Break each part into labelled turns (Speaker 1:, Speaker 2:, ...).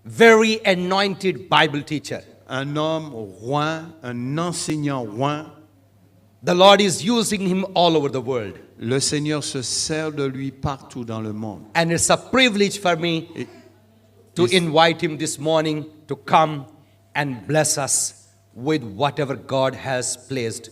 Speaker 1: very anointed Bible teacher.
Speaker 2: Un homme roi, un enseignant roi.
Speaker 1: The Lord is using him all over the world.
Speaker 2: Le Seigneur se sert de lui partout dans le monde.
Speaker 1: And it's a privilege for me to invite him this morning to come and bless us with whatever God has placed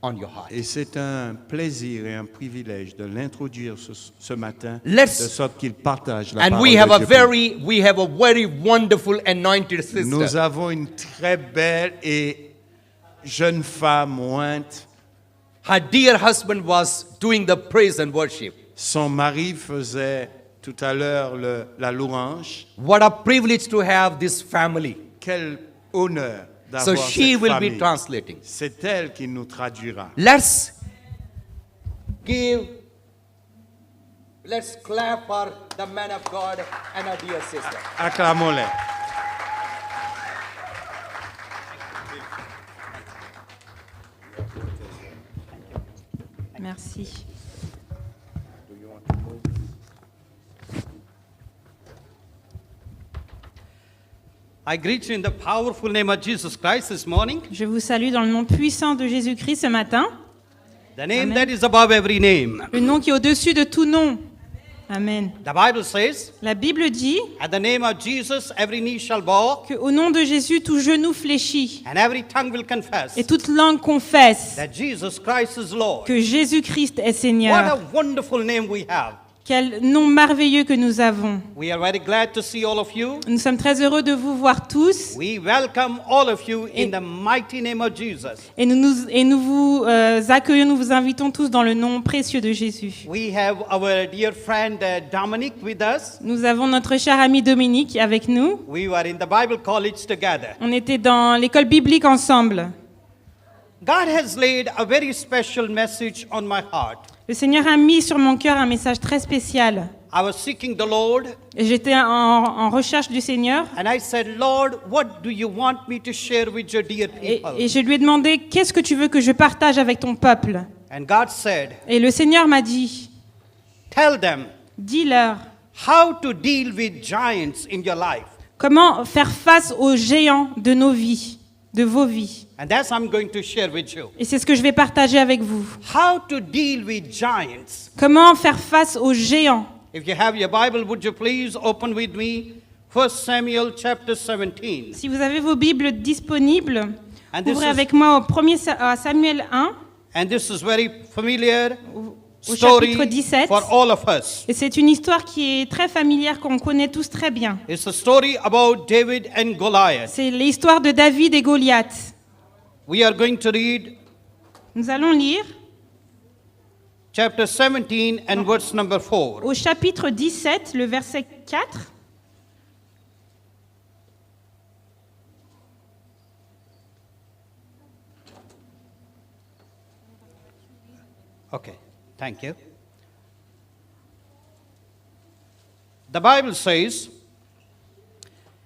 Speaker 1: on your heart.
Speaker 2: Et c'est un plaisir et un privilège de l'introduire ce matin,
Speaker 1: Let's-
Speaker 2: de sorte qu'il partage la
Speaker 1: And
Speaker 2: parole
Speaker 1: we have
Speaker 2: de Dieu.
Speaker 1: we have a very wonderful anointed
Speaker 2: Nous
Speaker 1: sister.
Speaker 2: avons une très belle et jeune femme ointe.
Speaker 1: Her dear husband was doing the praise and worship.
Speaker 2: Son mari faisait tout à l'heure la louange.
Speaker 1: What a privilege to have this family.
Speaker 2: Quel honneur
Speaker 1: So
Speaker 2: d'avoir
Speaker 1: she
Speaker 2: cette
Speaker 1: will
Speaker 2: famille.
Speaker 1: be translating.
Speaker 2: C'est elle qui nous traduira.
Speaker 1: Let's clap for the man of God and our dear sister.
Speaker 2: Acclamons-les.
Speaker 3: Merci.
Speaker 4: I greet you in the powerful name of Jesus Christ this morning,
Speaker 3: Je vous salue dans le nom puissant de Jésus-Christ ce matin,
Speaker 4: the name
Speaker 3: Amen.
Speaker 4: that is above every name.
Speaker 3: le nom qui est au-dessus de tout nom. Amen.
Speaker 4: The Bible says,
Speaker 3: La Bible dit
Speaker 4: at the name of Jesus, every knee shall bow,
Speaker 3: qu'au nom de Jésus, tout genou fléchit
Speaker 4: and every tongue will confess
Speaker 3: et toute langue confesse
Speaker 4: that Jesus Christ is Lord.
Speaker 3: que Jésus-Christ est
Speaker 4: What a
Speaker 3: Seigneur.
Speaker 4: wonderful name we have.
Speaker 3: Quel nom merveilleux que nous avons.
Speaker 4: We are very glad to see all of you.
Speaker 3: Nous sommes très heureux de vous voir tous
Speaker 4: We welcome all of you in the mighty name of Jesus.
Speaker 3: et nous vous accueillons, nous vous invitons tous dans le nom précieux de Jésus.
Speaker 4: We have our dear friend Dominic with us.
Speaker 3: Nous avons notre cher ami Dominique avec nous.
Speaker 4: We were in the Bible college together.
Speaker 3: On était dans l'école biblique ensemble.
Speaker 4: God has laid a very special message on my heart.
Speaker 3: Le Seigneur a mis sur mon cœur un message très spécial.
Speaker 4: I was seeking the Lord,
Speaker 3: Et j'étais en recherche du Seigneur
Speaker 4: and I said, Lord, what do you want me to share with your dear people?
Speaker 3: et je lui ai demandé qu'est-ce que tu veux que je partage avec ton peuple.
Speaker 4: And God said,
Speaker 3: Et le Seigneur m'a dit,
Speaker 4: tell them
Speaker 3: dis-leur
Speaker 4: how to deal with giants in your life.
Speaker 3: comment faire face aux géants de nos vies, de vos vies.
Speaker 4: And that's what I'm going to share with you.
Speaker 3: Et c'est ce que je vais partager avec vous.
Speaker 4: How to deal with giants.
Speaker 3: Comment faire face aux géants.
Speaker 4: If you have your Bible, would you please open with me 1 Samuel chapter 17.
Speaker 3: Si vous avez vos Bibles disponibles,
Speaker 4: And this
Speaker 3: ouvrez
Speaker 4: is-
Speaker 3: avec moi au 1er Samuel 1.
Speaker 4: And this is very familiar
Speaker 3: Au
Speaker 4: story
Speaker 3: chapitre 17.
Speaker 4: for all of us.
Speaker 3: Et c'est une histoire qui est très familière, qu'on connaît tous très bien.
Speaker 4: It's a story about David and Goliath.
Speaker 3: C'est l'histoire de David et Goliath.
Speaker 4: We are going to read
Speaker 3: Nous allons lire
Speaker 4: chapter 17 and verse number 4.
Speaker 3: au chapitre 17, le verset 4.
Speaker 4: Okay, thank you. The Bible says,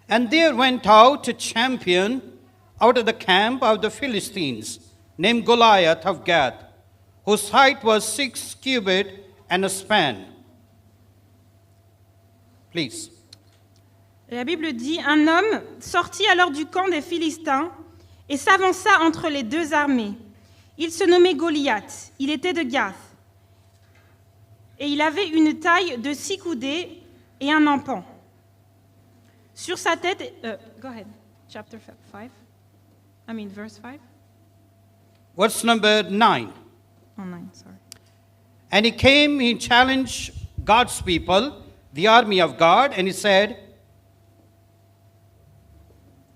Speaker 4: and there went out a champion out of the camp of the Philistines, named Goliath of Gath, whose height was 6 cubits and a span. Please.
Speaker 3: La Bible dit, un homme sortit alors du camp des Philistins et s'avança entre les deux armées. Il se nommait Goliath, il était de Gath. Et il avait une taille de 6 coudées et un empan. Sur sa tête... go ahead, chapter 5. I mean, verse 5.
Speaker 4: Verse number 9.
Speaker 3: Oh, 9, sorry.
Speaker 4: And he came, he challenged God's people, the army of God, and he said,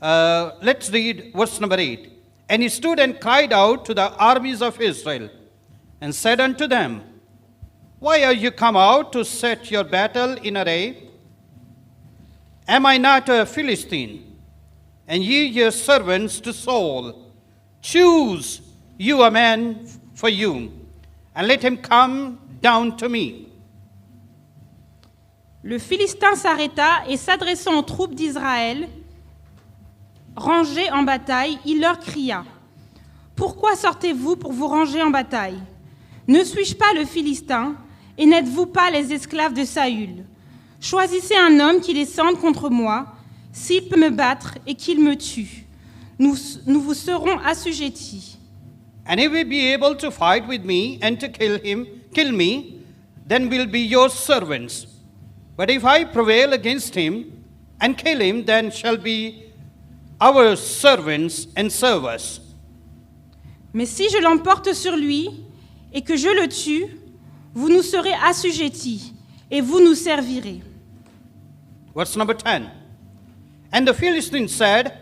Speaker 4: let's read verse number 8. And he stood and cried out to the armies of Israel, and said unto them, why are you come out to set your battle in array? Am I not a Philistine? And ye your servants to Saul, choose you a man for you, and let him come down to me.
Speaker 3: Le Philistin s'arrêta et s'adressant aux troupes d'Israël, rangées en bataille, il leur cria : « Pourquoi sortez-vous pour vous ranger en bataille ? Ne suis-je pas le Philistin, et n'êtes-vous pas les esclaves de Saül ? Choisissez un homme qui descende contre moi. S'il peut me battre et qu'il me tue, nous vous serons assujettis.
Speaker 4: And if we be able to fight with me and to kill me, then we'll be your servants. But if I prevail against him and kill him, then shall be our servants and serve us.
Speaker 3: Mais si je l'emporte sur lui et que je le tue, vous nous serez assujettis et vous nous servirez.
Speaker 4: Verse number 10. And the Philistines said,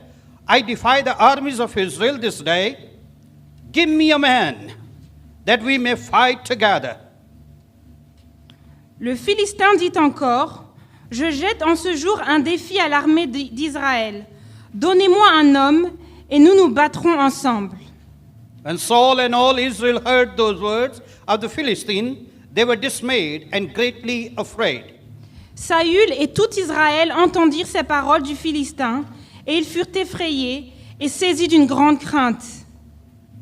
Speaker 4: I defy the armies of Israel this day. Give me a man, that we may fight together.
Speaker 3: Le Philistin dit encore, je jette en ce jour un défi à l'armée d'Israël. Donnez-moi un homme et nous nous battrons ensemble.
Speaker 4: When Saul and all Israel heard those words of the Philistine, they were dismayed and greatly afraid.
Speaker 3: Saül et tout Israël entendirent ces paroles du Philistin, et ils furent effrayés et saisis d'une grande crainte.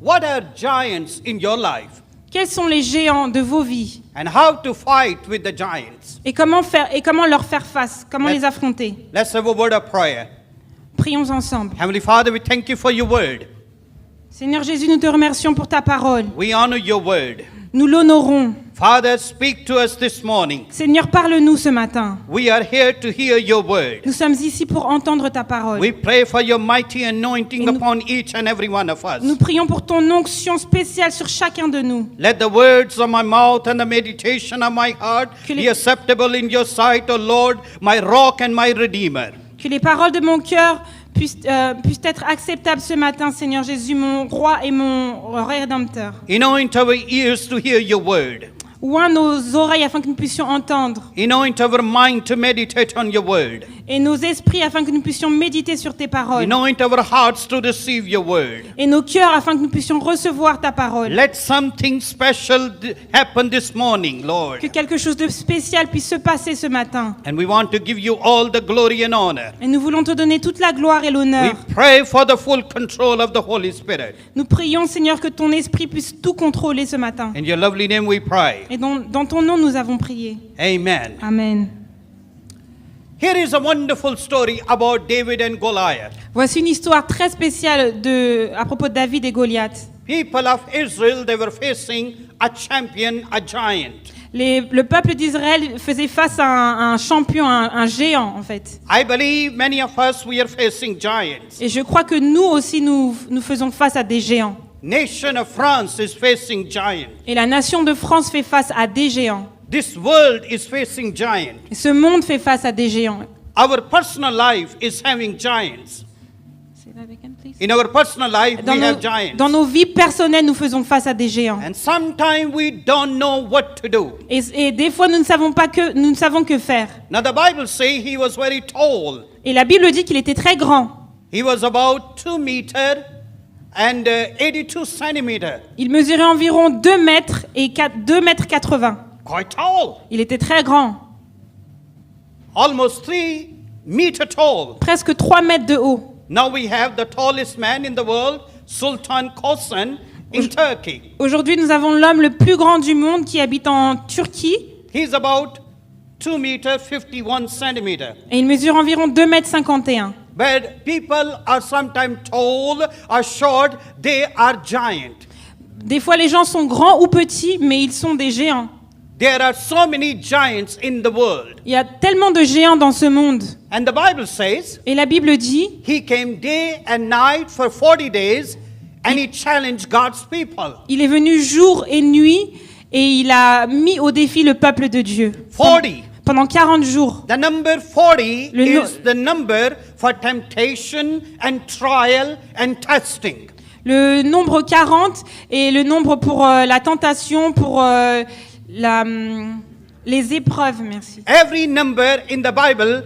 Speaker 4: What are giants in your life?
Speaker 3: Quels sont les géants de vos vies?
Speaker 4: And how to fight with the giants?
Speaker 3: Et comment leur faire face? Comment les affronter?
Speaker 4: Let's have a word of prayer.
Speaker 3: Prions ensemble.
Speaker 4: Heavenly Father, we thank you for your word.
Speaker 3: Seigneur Jésus, nous te remercions pour ta parole.
Speaker 4: We honor your word.
Speaker 3: Nous l'honorons.
Speaker 4: Father, speak to us this morning.
Speaker 3: Seigneur, parle-nous ce matin.
Speaker 4: We are here to hear your word.
Speaker 3: Nous sommes ici pour entendre ta parole.
Speaker 4: We pray for your mighty anointing
Speaker 3: Et nous-
Speaker 4: upon each and every one of us.
Speaker 3: Nous prions pour ton onction spéciale sur chacun de nous.
Speaker 4: Let the words of my mouth and the meditation of my heart
Speaker 3: Que les-
Speaker 4: be acceptable in your sight, O Lord, my rock and my redeemer.
Speaker 3: Que les paroles de mon cœur puissent être acceptables ce matin, Seigneur Jésus, mon roi et mon rédempteur.
Speaker 4: Anoint our ears to hear your word.
Speaker 3: Oins nos oreilles afin que nous puissions entendre,
Speaker 4: Anoint our mind to meditate on your word.
Speaker 3: et nos esprits afin que nous puissions méditer sur tes paroles,
Speaker 4: Anoint our hearts to receive your word.
Speaker 3: et nos cœurs afin que nous puissions recevoir ta parole.
Speaker 4: Let something special happen this morning, Lord.
Speaker 3: Que quelque chose de spécial puisse se passer ce matin.
Speaker 4: And we want to give you all the glory and honor.
Speaker 3: Et nous voulons te donner toute la gloire et l'honneur.
Speaker 4: We pray for the full control of the Holy Spirit.
Speaker 3: Nous prions, Seigneur, que ton esprit puisse tout contrôler ce matin.
Speaker 4: In your lovely name we pray.
Speaker 3: Et dans ton nom, nous avons prié.
Speaker 4: Amen.
Speaker 3: Amen.
Speaker 4: Here is a wonderful story about David and Goliath.
Speaker 3: Voici une histoire très spéciale à propos de David et Goliath.
Speaker 4: People of Israel, they were facing a champion, a giant.
Speaker 3: Le peuple d'Israël faisait face à un champion, un géant en fait.
Speaker 4: I believe many of us, we are facing giants.
Speaker 3: Et je crois que nous aussi, nous faisons face à des géants.
Speaker 4: Nation of France is facing giants.
Speaker 3: Et la nation de France fait face à des géants.
Speaker 4: This world is facing giants.
Speaker 3: Et ce monde fait face à des géants.
Speaker 4: Our personal life is having giants. In our personal life, we have giants.
Speaker 3: Dans nos vies personnelles, nous faisons face à des géants.
Speaker 4: And sometimes we don't know what to do.
Speaker 3: Et des fois, nous ne savons que faire.
Speaker 4: Now the Bible says he was very tall.
Speaker 3: Et la Bible dit qu'il était très grand.
Speaker 4: He was about 2 meters and 82 centimeters.
Speaker 3: Il mesurait environ 2 mètres et 2 mètres 80.
Speaker 4: Quite tall.
Speaker 3: Il était très grand,
Speaker 4: Almost 3 meters tall.
Speaker 3: presque 3 mètres de haut.
Speaker 4: Now we have the tallest man in the world, Sultan Kosen, in Turkey.
Speaker 3: Aujourd'hui, nous avons l'homme le plus grand du monde qui habite en Turquie.
Speaker 4: He's about 2 meters 51 centimeters.
Speaker 3: Et il mesure environ 2 mètres 51.
Speaker 4: But people are sometimes tall or short, they are giant.
Speaker 3: Des fois, les gens sont grands ou petits, mais ils sont des géants.
Speaker 4: There are so many giants in the world.
Speaker 3: Il y a tellement de géants dans ce monde.
Speaker 4: And the Bible says,
Speaker 3: Et la Bible dit,
Speaker 4: he came day and night for 40 days and he challenged God's people.
Speaker 3: il est venu jour et nuit et il a mis au défi le peuple de Dieu.
Speaker 4: 40.
Speaker 3: Pendant 40 jours.
Speaker 4: The number 40
Speaker 3: Le no-
Speaker 4: is the number for temptation and trial and testing.
Speaker 3: Le nombre 40 est le nombre pour la tentation, pour les épreuves, merci.
Speaker 4: Every number in the Bible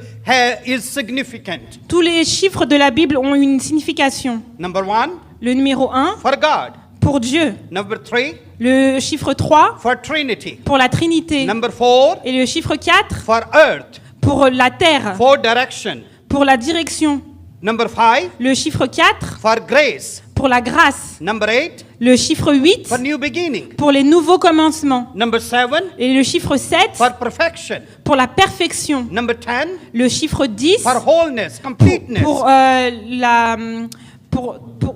Speaker 4: is significant.
Speaker 3: Tous les chiffres de la Bible ont une signification.
Speaker 4: Number 1,
Speaker 3: Le numéro 1,
Speaker 4: for God.
Speaker 3: pour Dieu.
Speaker 4: Number 3,
Speaker 3: Le chiffre 3,
Speaker 4: for Trinity.
Speaker 3: pour la Trinité.
Speaker 4: Number 4,
Speaker 3: Et le chiffre 4,
Speaker 4: for earth,
Speaker 3: pour la terre,
Speaker 4: for direction.
Speaker 3: pour la direction.
Speaker 4: Number 5,
Speaker 3: Le chiffre 4,
Speaker 4: for grace.
Speaker 3: pour la grâce.
Speaker 4: Number 8,
Speaker 3: Le chiffre 8
Speaker 4: for new beginning.
Speaker 3: pour les nouveaux commencements.
Speaker 4: Number 7,
Speaker 3: Et le chiffre 7
Speaker 4: for perfection.
Speaker 3: pour la perfection.
Speaker 4: Number 10,
Speaker 3: Le chiffre 10
Speaker 4: for wholeness, completeness.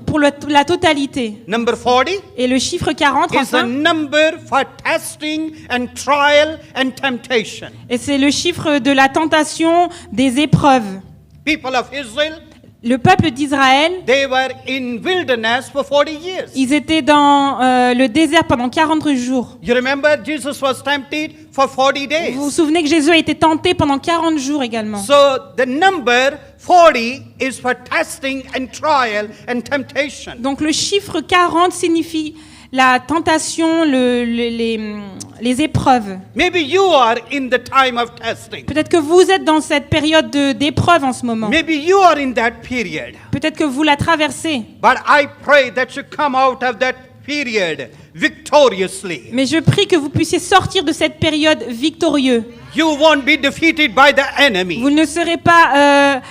Speaker 3: pour la totalité.
Speaker 4: Number 40
Speaker 3: Et le chiffre 40,
Speaker 4: is a
Speaker 3: enfin,
Speaker 4: number for testing and trial and temptation.
Speaker 3: et c'est le chiffre de la tentation, des épreuves.
Speaker 4: People of Israel,
Speaker 3: Le peuple d'Israël,
Speaker 4: they were in wilderness for 40 years.
Speaker 3: ils étaient dans le désert pendant 40 jours.
Speaker 4: You remember Jesus was tempted for 40 days.
Speaker 3: Vous vous souvenez que Jésus a été tenté pendant 40 jours également.
Speaker 4: So the number 40 is for testing and trial and temptation.
Speaker 3: Donc le chiffre 40 signifie la tentation, les épreuves.
Speaker 4: Maybe you are in the time of testing.
Speaker 3: Peut-être que vous êtes dans cette période d'épreuve en ce moment.
Speaker 4: Maybe you are in that period.
Speaker 3: Peut-être que vous la traversez.
Speaker 4: But I pray that you come out of that period victoriously.
Speaker 3: Mais je prie que vous puissiez sortir de cette période victorieux.
Speaker 4: You won't be defeated by the enemy.
Speaker 3: Vous ne serez pas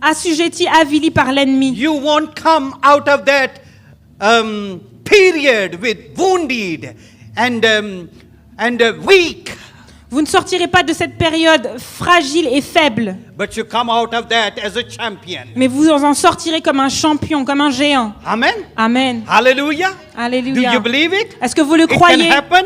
Speaker 3: assujettis, avilis par l'ennemi.
Speaker 4: You won't come out of that period with wounded and weak.
Speaker 3: Vous ne sortirez pas de cette période fragile et faible.
Speaker 4: But you come out of that as a champion.
Speaker 3: Mais vous en sortirez comme un champion, comme un géant.
Speaker 4: Amen.
Speaker 3: Amen.
Speaker 4: Hallelujah. Do
Speaker 3: Alléluia.
Speaker 4: you believe it?
Speaker 3: Est-ce que vous le
Speaker 4: It can
Speaker 3: croyez?
Speaker 4: happen.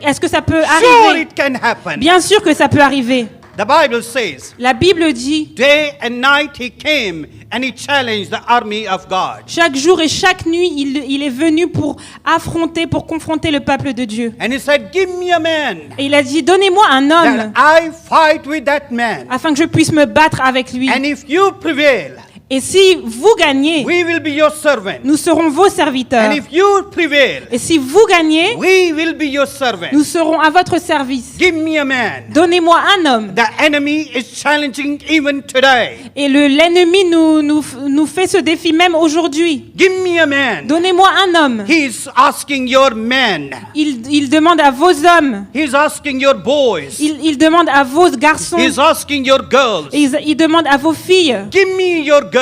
Speaker 3: Est-ce que ça peut
Speaker 4: Sure,
Speaker 3: arriver?
Speaker 4: it can happen.
Speaker 3: Bien sûr que ça peut arriver.
Speaker 4: The Bible says,
Speaker 3: La Bible dit,
Speaker 4: day and night he came and he challenged the army of God.
Speaker 3: chaque jour et chaque nuit, il est venu pour affronter, pour confronter le peuple de Dieu.
Speaker 4: And he said, give me a man
Speaker 3: Et il a dit, donnez-moi un
Speaker 4: that
Speaker 3: homme
Speaker 4: I fight with that man.
Speaker 3: afin que je puisse me battre avec lui.
Speaker 4: And if you prevail,
Speaker 3: Et si vous gagnez,
Speaker 4: we will be your servant.
Speaker 3: nous serons vos serviteurs.
Speaker 4: And if you prevail,
Speaker 3: Et si vous gagnez,
Speaker 4: we will be your servant.
Speaker 3: nous serons à votre service.
Speaker 4: Give me a man.
Speaker 3: Donnez-moi un homme.
Speaker 4: The enemy is challenging even today.
Speaker 3: Et l'ennemi nous fait ce défi même aujourd'hui.
Speaker 4: Give me a man.
Speaker 3: Donnez-moi un homme.
Speaker 4: He's asking your men.
Speaker 3: Il demande à vos hommes.
Speaker 4: He's asking your boys.
Speaker 3: Il demande à vos garçons.
Speaker 4: He's asking your girls.
Speaker 3: Et il demande à vos filles.
Speaker 4: Give me your girls.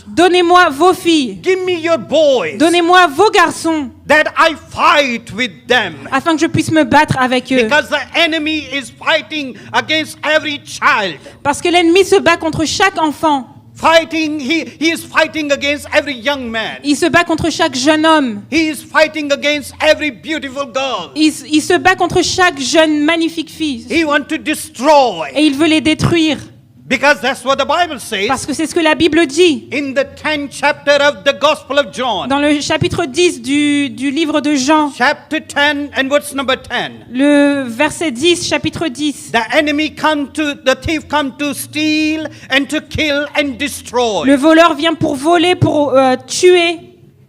Speaker 3: Donnez-moi vos filles.
Speaker 4: Give me your boys.
Speaker 3: Donnez-moi vos garçons.
Speaker 4: That I fight with them.
Speaker 3: Afin que je puisse me battre avec eux.
Speaker 4: Because the enemy is fighting against every child.
Speaker 3: Parce que l'ennemi se bat contre chaque enfant.
Speaker 4: Fighting, he is fighting against every young man.
Speaker 3: Il se bat contre chaque jeune homme.
Speaker 4: He is fighting against every beautiful girl.
Speaker 3: Il se bat contre chaque jeune magnifique fille.
Speaker 4: He wants to destroy.
Speaker 3: Et il veut les détruire.
Speaker 4: Because that's what the Bible says.
Speaker 3: Parce que c'est ce que la Bible dit.
Speaker 4: In the 10th chapter of the Gospel of John.
Speaker 3: Dans le chapitre 10 du livre de Jean.
Speaker 4: Chapter 10 and verse number 10.
Speaker 3: Le verset 10, chapitre 10.
Speaker 4: The thief come to steal and to kill and destroy.
Speaker 3: Le voleur vient pour voler, pour tuer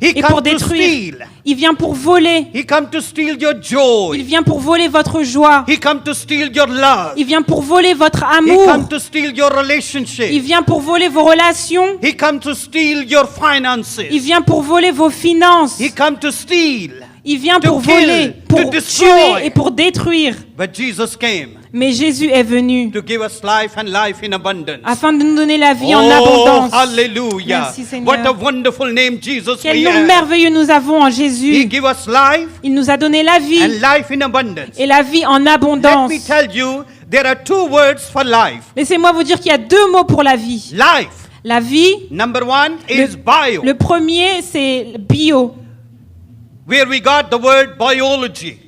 Speaker 4: He
Speaker 3: et pour
Speaker 4: come to
Speaker 3: détruire.
Speaker 4: steal.
Speaker 3: Il vient pour voler.
Speaker 4: He come to steal your
Speaker 3: Il
Speaker 4: joy.
Speaker 3: vient pour voler votre joie.
Speaker 4: He come to steal your love.
Speaker 3: Il vient pour voler votre
Speaker 4: He
Speaker 3: amour.
Speaker 4: come to steal your
Speaker 3: Il
Speaker 4: relationship.
Speaker 3: vient pour voler vos relations.
Speaker 4: He come to steal your
Speaker 3: Il
Speaker 4: finances.
Speaker 3: vient pour voler vos finances.
Speaker 4: He come to steal.
Speaker 3: Il vient
Speaker 4: to
Speaker 3: pour
Speaker 4: kill,
Speaker 3: voler,
Speaker 4: to
Speaker 3: pour
Speaker 4: destroy.
Speaker 3: tuer et pour détruire.
Speaker 4: But Jesus came
Speaker 3: Mais Jésus est venu
Speaker 4: to give us life and life in abundance.
Speaker 3: afin de nous donner la vie en
Speaker 4: Oh,
Speaker 3: abondance.
Speaker 4: hallelujah.
Speaker 3: Merci, Seigneur.
Speaker 4: What a wonderful name Jesus
Speaker 3: Quel
Speaker 4: we
Speaker 3: nom
Speaker 4: have.
Speaker 3: merveilleux nous avons en
Speaker 4: He
Speaker 3: Jésus.
Speaker 4: give us life
Speaker 3: Il nous a donné la
Speaker 4: and
Speaker 3: vie
Speaker 4: life in abundance.
Speaker 3: et la vie en
Speaker 4: Let
Speaker 3: abondance.
Speaker 4: me tell you, there are two words for life.
Speaker 3: Laissez-moi vous dire qu'il y a deux mots pour la vie.
Speaker 4: Life.
Speaker 3: La vie,
Speaker 4: Number one is bio,
Speaker 3: le premier c'est bio,
Speaker 4: where we got the word biology.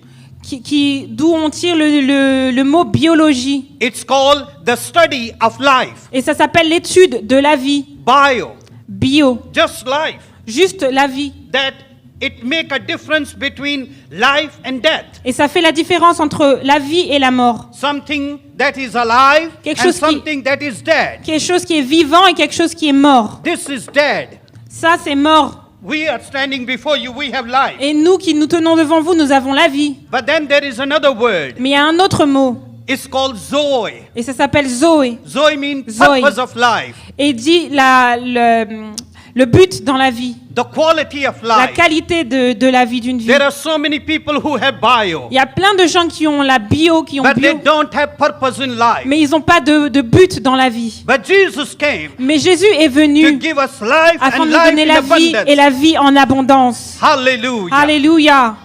Speaker 3: d'où on tire le mot biologie.
Speaker 4: It's called the study of life.
Speaker 3: Et ça s'appelle l'étude de la vie.
Speaker 4: Bio,
Speaker 3: Bio,
Speaker 4: just life.
Speaker 3: juste la vie.
Speaker 4: That it make a difference between life and death.
Speaker 3: Et ça fait la différence entre la vie et la mort.
Speaker 4: Something that is alive
Speaker 3: Quelque
Speaker 4: and
Speaker 3: chose qui-
Speaker 4: something that is dead.
Speaker 3: Quelque chose qui est vivant et quelque chose qui est mort.
Speaker 4: This is dead.
Speaker 3: Ça, c'est mort.
Speaker 4: We are standing before you, we have life.
Speaker 3: Et nous qui nous tenons devant vous, nous avons la vie.
Speaker 4: But then there is another word.
Speaker 3: Mais il y a un autre mot.
Speaker 4: It's called Zoe.
Speaker 3: Et ça s'appelle Zoé.
Speaker 4: Zoe means
Speaker 3: Zoe.
Speaker 4: purpose of life.
Speaker 3: Et dit Le but dans la vie,
Speaker 4: the quality of
Speaker 3: la
Speaker 4: life.
Speaker 3: qualité de la vie d'une vie.
Speaker 4: There are so many people who have bio,
Speaker 3: Il y a plein de gens qui ont la bio, qui ont
Speaker 4: but they
Speaker 3: bio,
Speaker 4: don't have purpose in life.
Speaker 3: mais ils n'ont pas de but dans la vie.
Speaker 4: But Jesus came
Speaker 3: Mais Jésus est
Speaker 4: to
Speaker 3: venu
Speaker 4: give us life
Speaker 3: afin
Speaker 4: and
Speaker 3: de nous
Speaker 4: life
Speaker 3: donner
Speaker 4: in
Speaker 3: la vie et
Speaker 4: abundance.
Speaker 3: la vie en abondance.
Speaker 4: Hallelujah.
Speaker 3: Alléluia.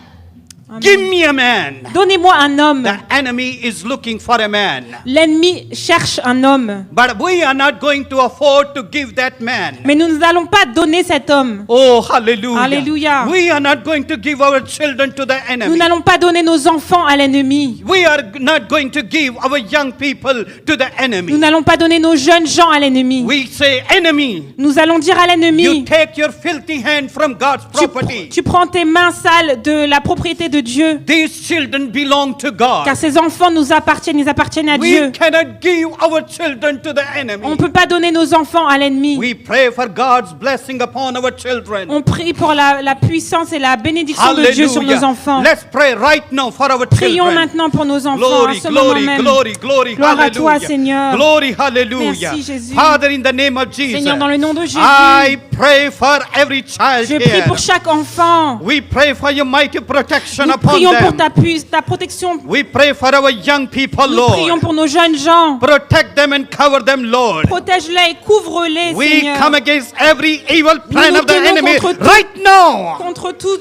Speaker 4: Give me a man.
Speaker 3: Donnez-moi un homme.
Speaker 4: The enemy is looking for a man.
Speaker 3: L'ennemi cherche un homme.
Speaker 4: But we are not going to afford to give that man.
Speaker 3: Mais nous n'allons pas donner cet homme.
Speaker 4: Oh, hallelujah.
Speaker 3: Hallelujah.
Speaker 4: We are not going to give our children to the
Speaker 3: Nous
Speaker 4: enemy.
Speaker 3: n'allons pas donner nos enfants à l'ennemi.
Speaker 4: We are not going to give our young people to the
Speaker 3: Nous
Speaker 4: enemy.
Speaker 3: n'allons pas donner nos jeunes gens à l'ennemi.
Speaker 4: We say, enemy,
Speaker 3: Nous allons dire à
Speaker 4: you
Speaker 3: l'ennemi,
Speaker 4: take your filthy hand from God's property.
Speaker 3: tu prends tes mains sales de la propriété de Dieu.
Speaker 4: These children belong to God.
Speaker 3: Car ces enfants nous appartiennent, ils appartiennent à Dieu.
Speaker 4: We cannot give our children to the
Speaker 3: On
Speaker 4: enemy.
Speaker 3: ne peut pas donner nos enfants à l'ennemi.
Speaker 4: We pray for God's blessing upon our children.
Speaker 3: On prie pour la puissance et la bénédiction de Dieu sur nos
Speaker 4: Hallelujah.
Speaker 3: enfants.
Speaker 4: Let's pray right now for our
Speaker 3: Prions
Speaker 4: children.
Speaker 3: maintenant pour nos enfants
Speaker 4: Glory,
Speaker 3: à ce moment
Speaker 4: glory,
Speaker 3: même.
Speaker 4: glory, glory,
Speaker 3: Gloire à toi,
Speaker 4: hallelujah.
Speaker 3: Seigneur.
Speaker 4: Glory, hallelujah.
Speaker 3: Merci, Jésus.
Speaker 4: Father, in the name of Jesus,
Speaker 3: Seigneur, dans le nom de Jésus,
Speaker 4: I pray for every child
Speaker 3: je prie
Speaker 4: here.
Speaker 3: pour chaque enfant.
Speaker 4: We pray for your mighty protection
Speaker 3: Nous
Speaker 4: upon
Speaker 3: prions pour
Speaker 4: them.
Speaker 3: ta protection.
Speaker 4: We pray for our young people,
Speaker 3: Nous prions
Speaker 4: Lord.
Speaker 3: pour nos jeunes gens.
Speaker 4: Protect them and cover them, Lord.
Speaker 3: Protège-les et couvre-les,
Speaker 4: We
Speaker 3: Seigneur.
Speaker 4: come against every evil plan
Speaker 3: nous
Speaker 4: of the
Speaker 3: tenons
Speaker 4: enemy
Speaker 3: contre tout-
Speaker 4: right now.
Speaker 3: Contre tout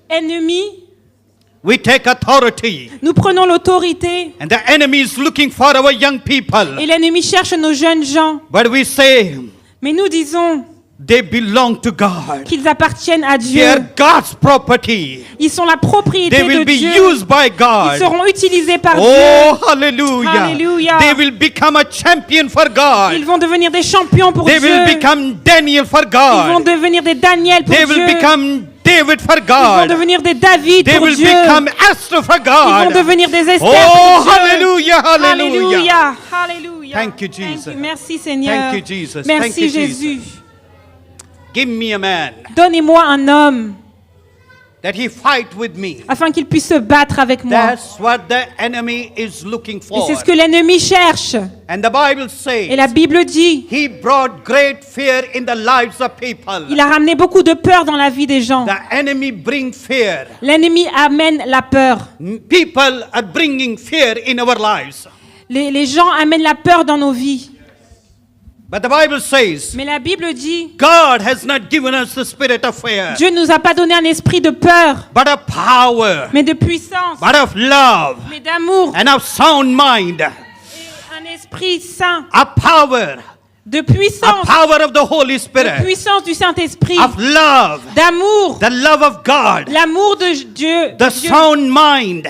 Speaker 3: ennemi,
Speaker 4: We take authority.
Speaker 3: nous prenons l'autorité.
Speaker 4: And the enemy is looking for our young people.
Speaker 3: Et l'ennemi cherche nos jeunes gens.
Speaker 4: But we say
Speaker 3: Mais nous disons
Speaker 4: they belong to God.
Speaker 3: qu'ils appartiennent à
Speaker 4: They
Speaker 3: Dieu.
Speaker 4: are God's property.
Speaker 3: Ils sont la propriété
Speaker 4: They will
Speaker 3: de
Speaker 4: be
Speaker 3: Dieu.
Speaker 4: used by
Speaker 3: Ils
Speaker 4: God.
Speaker 3: seront utilisés par
Speaker 4: Oh,
Speaker 3: Dieu.
Speaker 4: hallelujah.
Speaker 3: Hallelujah.
Speaker 4: They will become a champion for
Speaker 3: Ils
Speaker 4: God.
Speaker 3: vont devenir des champions pour
Speaker 4: They
Speaker 3: Dieu.
Speaker 4: will become Daniel for
Speaker 3: Ils vont
Speaker 4: God.
Speaker 3: devenir des Daniel pour
Speaker 4: They
Speaker 3: Dieu.
Speaker 4: will become David for
Speaker 3: Ils vont
Speaker 4: God.
Speaker 3: devenir des David
Speaker 4: They
Speaker 3: pour
Speaker 4: will
Speaker 3: Dieu.
Speaker 4: become Esther for
Speaker 3: Ils vont
Speaker 4: God.
Speaker 3: devenir des Esther
Speaker 4: Oh,
Speaker 3: pour Dieu.
Speaker 4: hallelujah, hallelujah.
Speaker 3: Alléluia. Alléluia.
Speaker 4: Thank you, Jesus.
Speaker 3: Merci Seigneur.
Speaker 4: Thank you, Jesus.
Speaker 3: Merci
Speaker 4: Thank you,
Speaker 3: Jésus.
Speaker 4: Give me a man
Speaker 3: Donnez-moi un homme
Speaker 4: that he fight with me.
Speaker 3: afin qu'il puisse se battre avec moi.
Speaker 4: That's what the enemy is looking
Speaker 3: Et
Speaker 4: for.
Speaker 3: c'est ce que l'ennemi cherche.
Speaker 4: And the Bible
Speaker 3: Et la
Speaker 4: says
Speaker 3: Bible dit,
Speaker 4: he brought great fear in the lives of people.
Speaker 3: il a ramené beaucoup de peur dans la vie des gens.
Speaker 4: The enemy bring fear.
Speaker 3: L'ennemi amène la peur.
Speaker 4: People are bringing fear in our lives.
Speaker 3: Les gens amènent la peur dans nos vies.
Speaker 4: But the Bible says
Speaker 3: Mais la Bible dit,
Speaker 4: God has not given us the spirit of fear,
Speaker 3: Dieu ne nous a pas donné un esprit de peur,
Speaker 4: but of power,
Speaker 3: mais de puissance,
Speaker 4: but of love,
Speaker 3: mais d'amour,
Speaker 4: and of sound mind,
Speaker 3: et un esprit saint,
Speaker 4: of power,
Speaker 3: de
Speaker 4: of
Speaker 3: puissance,
Speaker 4: power of the Holy
Speaker 3: de
Speaker 4: Spirit,
Speaker 3: puissance du Saint-Esprit,
Speaker 4: of love,
Speaker 3: d'amour,
Speaker 4: the love of God,
Speaker 3: l'amour de Dieu,
Speaker 4: the sound mind,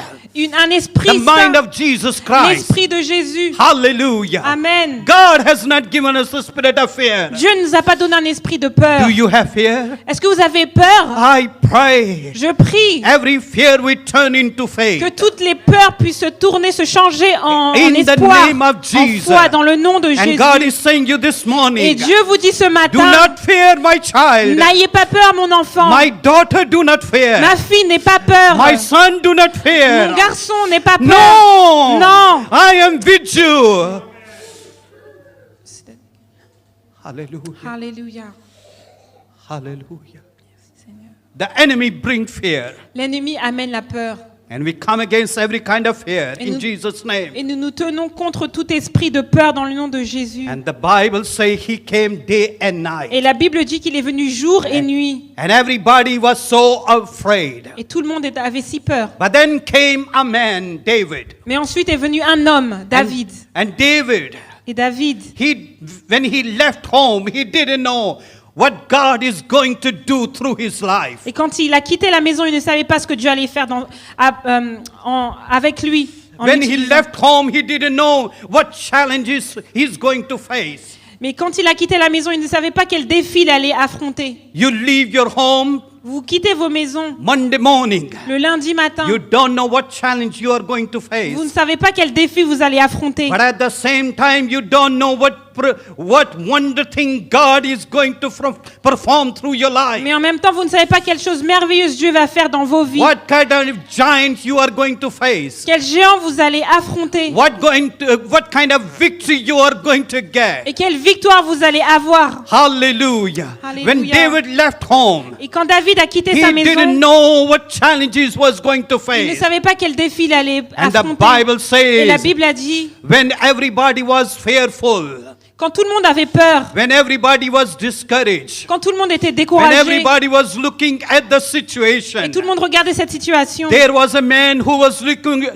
Speaker 3: un esprit
Speaker 4: the mind
Speaker 3: saint,
Speaker 4: of Jesus Christ.
Speaker 3: l'esprit de Jésus.
Speaker 4: Hallelujah.
Speaker 3: Amen.
Speaker 4: God has not given us the spirit of fear.
Speaker 3: Dieu ne nous a pas donné un esprit de peur.
Speaker 4: Do you have fear?
Speaker 3: Est-ce que vous avez peur?
Speaker 4: I pray
Speaker 3: Je prie
Speaker 4: every fear we turn into
Speaker 3: que
Speaker 4: faith.
Speaker 3: toutes les peurs puissent se tourner, se changer en
Speaker 4: In the
Speaker 3: espoir,
Speaker 4: name of
Speaker 3: en
Speaker 4: Jesus.
Speaker 3: foi, dans le nom de
Speaker 4: And God is
Speaker 3: Jésus.
Speaker 4: saying you this
Speaker 3: Et
Speaker 4: morning,
Speaker 3: Dieu vous dit ce
Speaker 4: do
Speaker 3: matin,
Speaker 4: not fear my child.
Speaker 3: n'ayez pas peur, mon enfant.
Speaker 4: My daughter, do not fear.
Speaker 3: Ma fille n'est pas peur.
Speaker 4: My son, do not
Speaker 3: Mon
Speaker 4: fear.
Speaker 3: garçon n'est pas peur.
Speaker 4: No.
Speaker 3: Non.
Speaker 4: I am with you. Hallelujah.
Speaker 3: Alléluia.
Speaker 4: Hallelujah. The enemy brings fear.
Speaker 3: L'ennemi amène la peur.
Speaker 4: And we come against every kind of fear
Speaker 3: Et
Speaker 4: in
Speaker 3: nous-
Speaker 4: Jesus' name.
Speaker 3: Et nous nous tenons contre tout esprit de peur dans le nom de Jésus.
Speaker 4: And the Bible says he came day and night.
Speaker 3: Et la Bible dit qu'il est venu jour et nuit.
Speaker 4: And everybody was so afraid.
Speaker 3: Et tout le monde avait si peur.
Speaker 4: But then came a man, David.
Speaker 3: Mais ensuite est venu un homme, David.
Speaker 4: And David,
Speaker 3: Et David,
Speaker 4: when he left home, he didn't know what God is going to do through his life.
Speaker 3: et quand il a quitté la maison, il ne savait pas ce que Dieu allait faire avec lui. en
Speaker 4: When he
Speaker 3: l'utilisant.
Speaker 4: left home, he didn't know what challenges he's going to face.
Speaker 3: Mais quand il a quitté la maison, il ne savait pas quel défi il allait affronter.
Speaker 4: You leave your home
Speaker 3: Vous quittez vos maisons
Speaker 4: Monday morning.
Speaker 3: le lundi matin.
Speaker 4: You don't know what challenge you are going to
Speaker 3: Vous ne
Speaker 4: face.
Speaker 3: savez pas quel défi vous allez affronter.
Speaker 4: But at the same time, you don't know what what wonder thing God is going to perform through your life.
Speaker 3: Mais en même temps, vous ne savez pas quelle chose merveilleuse Dieu va faire dans vos vies.
Speaker 4: What kind of giants you are going to face.
Speaker 3: Quel géant vous allez affronter.
Speaker 4: What kind of victory you are going to get.
Speaker 3: Et quelle victoire vous allez avoir.
Speaker 4: Hallelujah.
Speaker 3: Hallelujah.
Speaker 4: When David left home,
Speaker 3: Et quand David a quitté
Speaker 4: he
Speaker 3: sa
Speaker 4: didn't
Speaker 3: maison,
Speaker 4: know what challenges was going to
Speaker 3: il ne
Speaker 4: face.
Speaker 3: savait pas quel défi il allait
Speaker 4: And the
Speaker 3: affronter.
Speaker 4: Bible
Speaker 3: Et la
Speaker 4: says,
Speaker 3: Bible a dit,
Speaker 4: when everybody was fearful,
Speaker 3: quand tout le monde avait peur,
Speaker 4: when everybody was discouraged,
Speaker 3: quand tout le monde était
Speaker 4: when
Speaker 3: découragé,
Speaker 4: everybody was looking at the situation,
Speaker 3: et tout le monde regardait cette situation,
Speaker 4: there was a man who was